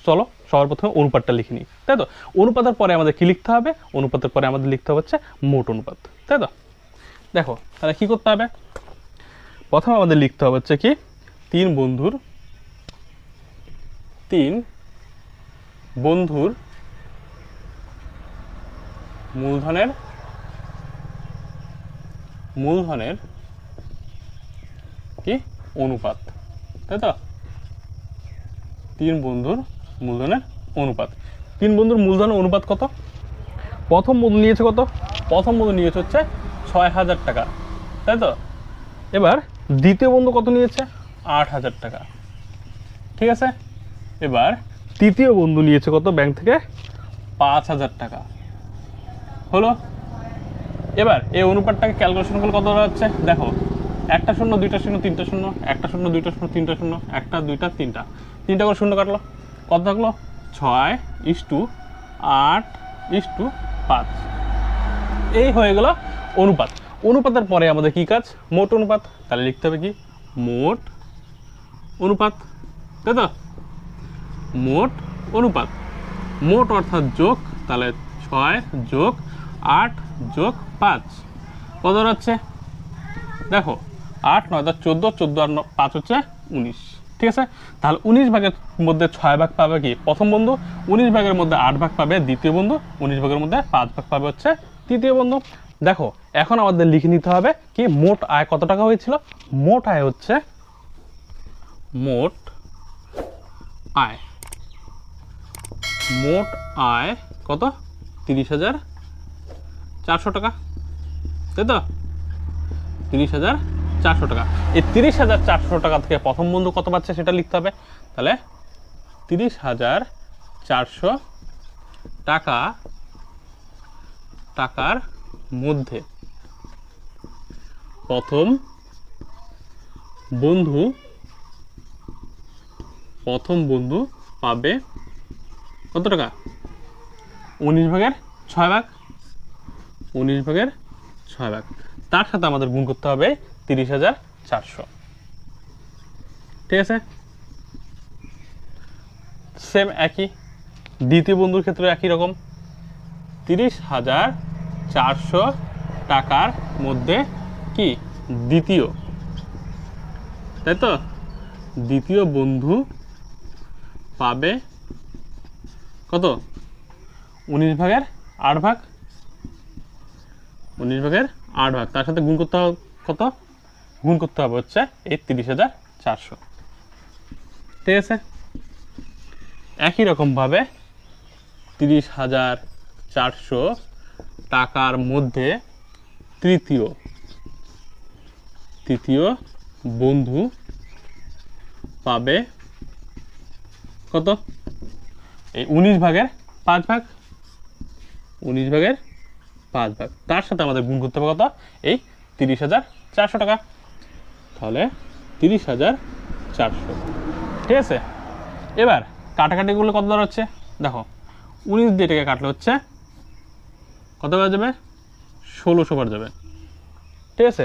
Speaker 1: চলো সবার প্রথমে অনুপাতটা লিখে নিই, তাই তো? অনুপাতের পরে আমাদের কি লিখতে হবে? অনুপাতের পরে আমাদের লিখতে হবে হচ্ছে মোট অনুপাত, তাই তো? দেখো তাহলে কি করতে হবে? প্রথমে আমাদের লিখতে হবে হচ্ছে কি, তিন বন্ধুর মূলধনের কি অনুপাত, তাই তো? তিন বন্ধুর মূলধনের অনুপাত। তিন বন্ধুর মূলধনের অনুপাত কত? প্রথম বন্ধু নিয়েছে কত? প্রথম বন্ধু নিয়েছে হচ্ছে 6,000 টাকা, তাই তো? এবার দ্বিতীয় বন্ধু কত নিয়েছে? 8,000 টাকা, ঠিক আছে? এবার তৃতীয় বন্ধু নিয়েছে কত ব্যাংক থেকে? 5,000 টাকা, হলো? এবার এই অনুপাতটাকে ক্যালকুলেশন করলে কত হচ্ছে দেখো, একটা শূন্য, দুইটা শূন্য, তিনটা শূন্য, একটা শূন্য, দুইটা শূন্য, তিনটা শূন্য, একটা, দুইটা, তিনটা, তিনটা করে শূন্য কাটলো, কত থাকলো? 6:8:5। এই হয়ে গেল অনুপাত। অনুপাতের পরে আমাদের কি কাজ? মোট অনুপাত। তাহলে লিখতে হবে কি, মোট অনুপাত, তাই তো? মোট অনুপাত, মোট অর্থাৎ যোগ, তাহলে 6+8+5 কত হচ্ছে দেখো, 8 9 10 14, 14 আর 5 হচ্ছে 19, ঠিক আছে? তাহলে 19 ভাগের মধ্যে 6 ভাগ পাবে কি প্রথম বন্ধু, 19 ভাগের মধ্যে 8 ভাগ পাবে দ্বিতীয় বন্ধু, 19 ভাগের মধ্যে 5 ভাগ পাবে হচ্ছে তৃতীয় বন্ধু। দেখো এখন আমাদের লিখে নিতে হবে কি, মোট আয় কত টাকা হয়েছিল? মোট আয় হচ্ছে, মোট আয় কত? 30,400 টাকা, তাই তো? 30,400 টাকা। এই 30,400 টাকা থেকে প্রথম বন্ধু কত পাচ্ছে সেটা লিখতে হবে। তাহলে 30,400 টাকার মধ্যে প্রথম বন্ধু পাবে কত টাকা? 19/6 19/6 তার সাথে আমাদের গুণ করতে হবে 30,400, ঠিক আছে? সেম একই, দ্বিতীয় বন্ধুর ক্ষেত্রে একই রকম, 30,400 টাকার মধ্যে কি দ্বিতীয়, তাই তো? দ্বিতীয় বন্ধু পাবে কত? 19/8 19/8 তার সাথে গুণ করতে হবে কত? গুণ করতে হবে হচ্ছে এই 30,400, ঠিক আছে? একই রকম ভাবে 30,400 টাকার মধ্যে তৃতীয় বন্ধু পাবে কত? এই 19/5 19/5 তার সাথে আমাদের গুণ করতে হবে কত? এই 30,400 টাকা। তাহলে 30,400, ঠিক আছে? এবার কাটাকাটিগুলো কত দর হচ্ছে দেখো, 19 দিয়ে এটাকে কাটলে হচ্ছে কত বার যাবে? 1600 বার যাবে, ঠিক আছে?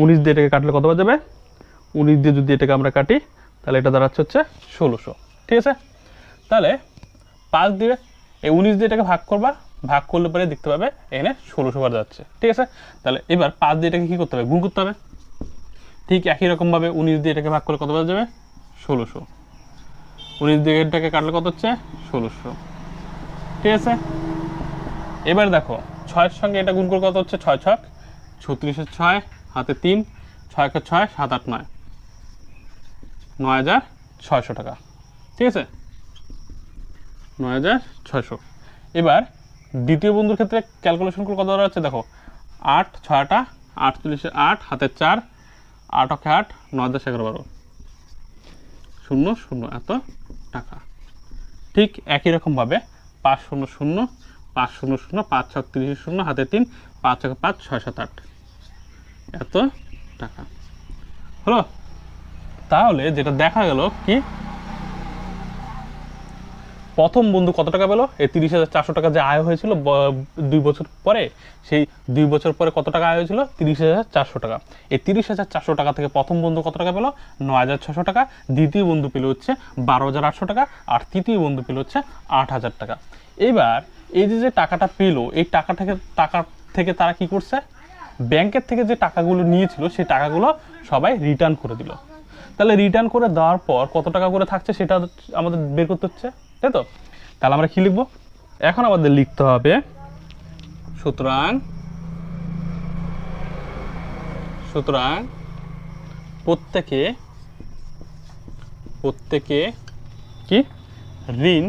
Speaker 1: 19 দিয়ে এটাকে কাটলে কত বার যাবে? 19 দিয়ে যদি এটাকে আমরা কাটি তাহলে এটা দাঁড়াচ্ছে হচ্ছে 1600, ঠিক আছে? তাহলে 5 দিবে, এই 19 দিয়ে এটাকে ভাগ করবা, ভাগ করলে পরে দেখতে পাবে এখানে 1600 বার যাচ্ছে, ঠিক আছে? তাহলে এবার 5 দিয়ে এটাকে কি করতে হবে? গুণ করতে হবে। ঠিক একই রকমভাবে 19 দিয়ে এটাকে ভাগ করলে কত বার যাবে? 1600। 19 দিয়ে এটাকে কাটলে কত হচ্ছে? 1600, ঠিক আছে? এবার দেখো 6 এর সঙ্গে এটা গুণ করে কত হচ্ছে? 6 ছক 36, 6 হাতে 3, 6 কে 6 7 8 9 9,600 টাকা, ঠিক আছে? 9,600। এবার দ্বিতীয় বন্ধুর ক্ষেত্রে ক্যালকুলেশন করে কত হচ্ছে দেখো, 8 6 টা 48, 8 হাতে 4, 8 অক্ষে 8, 9 10 11 12 0 0 এত টাকা। ঠিক একই রকমভাবে 5 0 0 5 0 0 5 6 30 0 হাতে 3, 5 1 5 6 7 8 এত টাকা, হলো? তাহলে যেটা দেখা গেল কি, প্রথম বন্ধু কত টাকা পেলো? এই 30,400 টাকা যে আয় হয়েছিল 2 বছর পরে, সেই 2 বছর পরে কত টাকা আয় হয়েছিল? 30,400 টাকা। এই 30,400 টাকা থেকে প্রথম বন্ধু কত টাকা পেলো? 9,600 টাকা। দ্বিতীয় বন্ধু পেল হচ্ছে 12,800 টাকা। আর তৃতীয় বন্ধু পেল হচ্ছে 8,000 টাকা। এবার এই যে টাকাটা পেলো, এই টাকা থেকে তারা কি করছে? ব্যাংকের থেকে যে টাকাগুলো নিয়েছিল সেই টাকাগুলো সবাই রিটার্ন করে দিল। তাহলে রিটার্ন করে দেওয়ার পর কত টাকা করে থাকছে সেটা আমাদের বের করতে হচ্ছে, তাই তো? তাহলে আমরা কি লিখবো? এখন আমাদের লিখতে হবে সুতরাং প্রত্যেকে কি ঋণ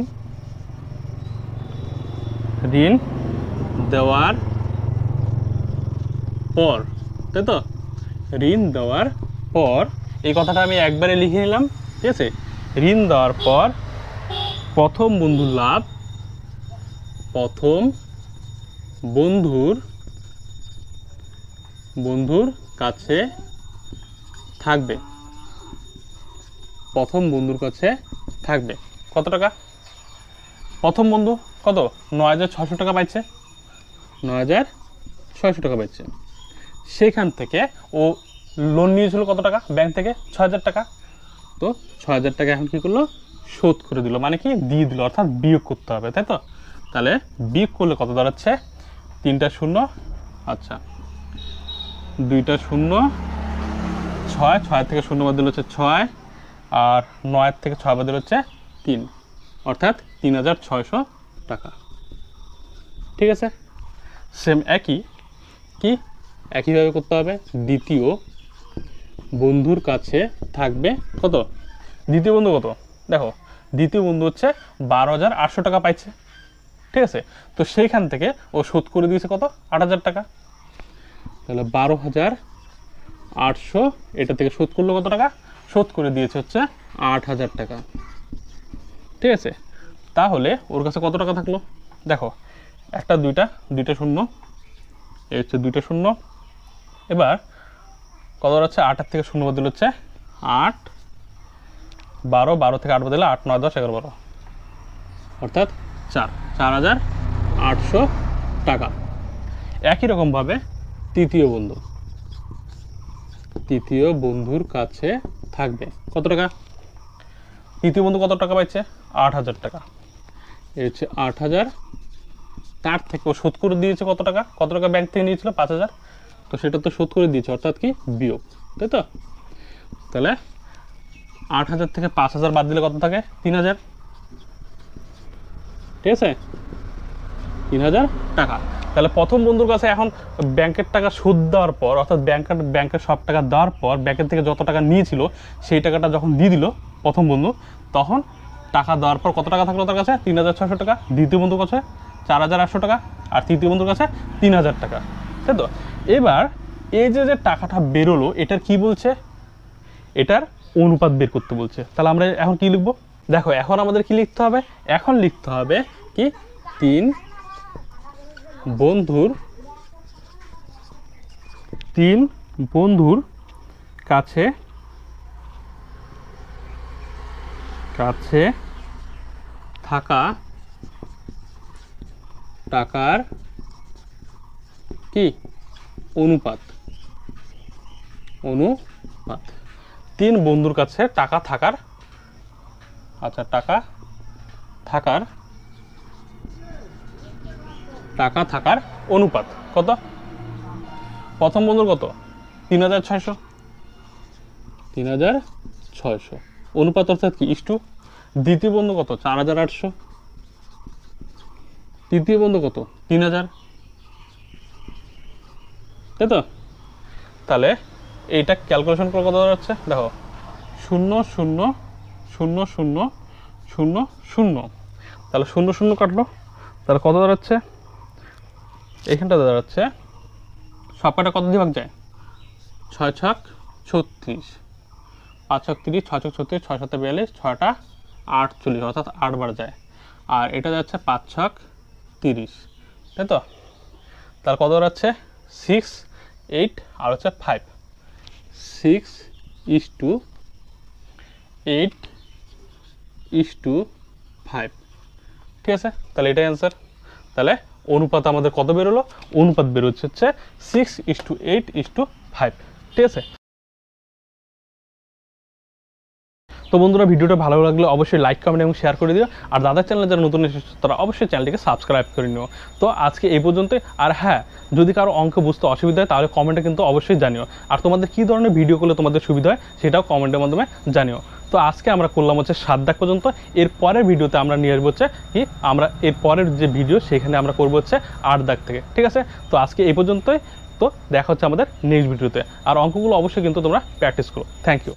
Speaker 1: দেওয়ার পর, তাই তো? ঋণ দেওয়ার পর, এই কথাটা আমি একবারে লিখে নিলাম, ঠিক আছে? ঋণ দেওয়ার পর প্রথম বন্ধুর লাভ প্রথম বন্ধুর কাছে থাকবে। প্রথম বন্ধুর কাছে থাকবে কত টাকা? প্রথম বন্ধু কত? 9,600 টাকা পাইছে। 9,600 টাকা পাইছে। সেখান থেকে ও লোন নিয়েছিল কত টাকা? ব্যাংক থেকে 6,000 টাকা। তো 6,000 টাকা এখন কী করলো? শোধ করে দিল, মানে কি দিয়ে দিল, অর্থাৎ বিয়োগ করতে হবে, তাই তো? তাহলে বিয়োগ করলে কত দাঁড়াচ্ছে? 3টা শূন্য, আচ্ছা 2টা শূন্য, 6 থেকে 0 বাদ দিলে হচ্ছে 6, আর 9 থেকে 6 বাদ দিলে হচ্ছে 3, অর্থাৎ 3,600 টাকা। ঠিক আছে, সেম একইভাবে করতে হবে। দ্বিতীয় বন্ধুর কাছে থাকবে কত? দ্বিতীয় বন্ধু কত? দেখো, দ্বিতীয় বন্ধু হচ্ছে 12,800 টাকা পাইছে, ঠিক আছে? তো সেইখান থেকে ও শোধ করে দিয়েছে কত? 8,000 টাকা। তাহলে 12,800 এটা থেকে শোধ করলো কত টাকা? শোধ করে দিয়েছে হচ্ছে 8,000 টাকা, ঠিক আছে? তাহলে ওর কাছে কত টাকা থাকলো? দেখো, একটা দুইটা শূন্য, এই হচ্ছে 2টা শূন্য। এবার কত হচ্ছে? 8 থেকে 0 বাদ দিলে হচ্ছে 8, 12 থেকে 8 বাদ দিলে 8, 9, 10, 11, 12, অর্থাৎ 4,800 টাকা। একই রকমভাবে তৃতীয় বন্ধুর কাছে থাকবে কত টাকা? তৃতীয় বন্ধু কত টাকা পাইছে? 8,000 টাকা। এই হচ্ছে 8,000, তার থেকে ও শোধ করে দিয়েছে কত টাকা? কত টাকা ব্যাংক থেকে নিয়েছিল? 5,000। তো সেটা তো শোধ করে দিয়েছে, অর্থাৎ কি বিয়োগ, তাই তো? তাহলে 8,000 থেকে 5,000 বাদ দিলে কত থাকে? 3,000, ঠিক আছে? 3,000 টাকা। তাহলে প্রথম বন্ধুর কাছে এখন ব্যাংকের টাকা সুদ দেওয়ার পর, অর্থাৎ ব্যাংকের সব টাকা দেওয়ার পর ব্যাংকের থেকে যত টাকা নিয়েছিল সেই টাকাটা যখন দিয়ে দিল প্রথম বন্ধু, তখন টাকা দেওয়ার পর কত টাকা থাকলো তার কাছে? 3,600 টাকা। দ্বিতীয় বন্ধুর কাছে 4,800 টাকা, আর তৃতীয় বন্ধুর কাছে 3,000 টাকা, তাই তো? এবার এই যে টাকাটা বেরোলো, এটার কি বলছে? এটার অনুপাত বের করতে বলছে। তাহলে আমরা এখন কি লিখবো? দেখো, এখন আমাদের কি লিখতে হবে? এখন লিখতে হবে কি 3 বন্ধুর কাছে থাকা টাকার কি অনুপাত। 3 বন্ধুর কাছে টাকা থাকার, আচ্ছা টাকা থাকার অনুপাত কত? প্রথম বন্ধুর কত? 3,600 অনুপাত, অর্থাৎ কি ইস্টু। দ্বিতীয় বন্ধু কত? 4,800। তৃতীয় বন্ধু কত? 3,000, তাই তো? তাহলে এইটা ক্যালকুলেশন করে কত দাঁড়াচ্ছে? দেখো, 0 0 0 0 0 0, তাহলে 0 0 কাটলো, তাহলে কত দাঁড়াচ্ছে? এইখানটা দাঁড়াচ্ছে, সব কটা কত দিয়ে ভাগ যায়? 6 ছক 36, 5 ছক 30, 6 ছক 36, 6 7 42, 6টা 48, অর্থাৎ 8 বার যায়। আর এটা যাচ্ছে 5 ছক 30, তাই তো? তার কত দাঁড়াচ্ছে? 6 8 আর হচ্ছে 5, 6:8:5, ঠিক আছে, তাহলে এটাই অ্যান্সার। তাহলে অনুপাত আমাদের কত বেরোলো? অনুপাত বেরোচ্ছে হচ্ছে 6:8:5। ঠিক আছে। তো বন্ধুরা, ভিডিওটা ভালো লাগলে অবশ্যই লাইক, কমেন্ট এবং শেয়ার করে দিও। আর দাদার চ্যানেলে যারা নতুন এসেছে তারা অবশ্যই চ্যানেলটিকে সাবস্ক্রাইব করে নিও। তো আজকে এই পর্যন্তই। আর হ্যাঁ, যদি কারো অঙ্ক বুঝতে অসুবিধা হয় তাহলে কমেন্টে কিন্তু অবশ্যই জানিও। আর তোমাদের কী ধরনের ভিডিও করলে তোমাদের সুবিধা হয় সেটাও কমেন্টের মাধ্যমে জানিও। তো আজকে আমরা করলাম হচ্ছে 7 দাগ পর্যন্ত। এর পরের ভিডিওতে আমরা নিয়ে আসবো হচ্ছে কি, আমরা এর পরের যে ভিডিও সেখানে আমরা করবো হচ্ছে 8 দাগ থেকে। ঠিক আছে, তো আজকে এই পর্যন্তই। তো দেখা হচ্ছে আমাদের নেক্সট ভিডিওতে। আর অঙ্কগুলো অবশ্যই কিন্তু তোমরা প্র্যাকটিস করো। Thank you.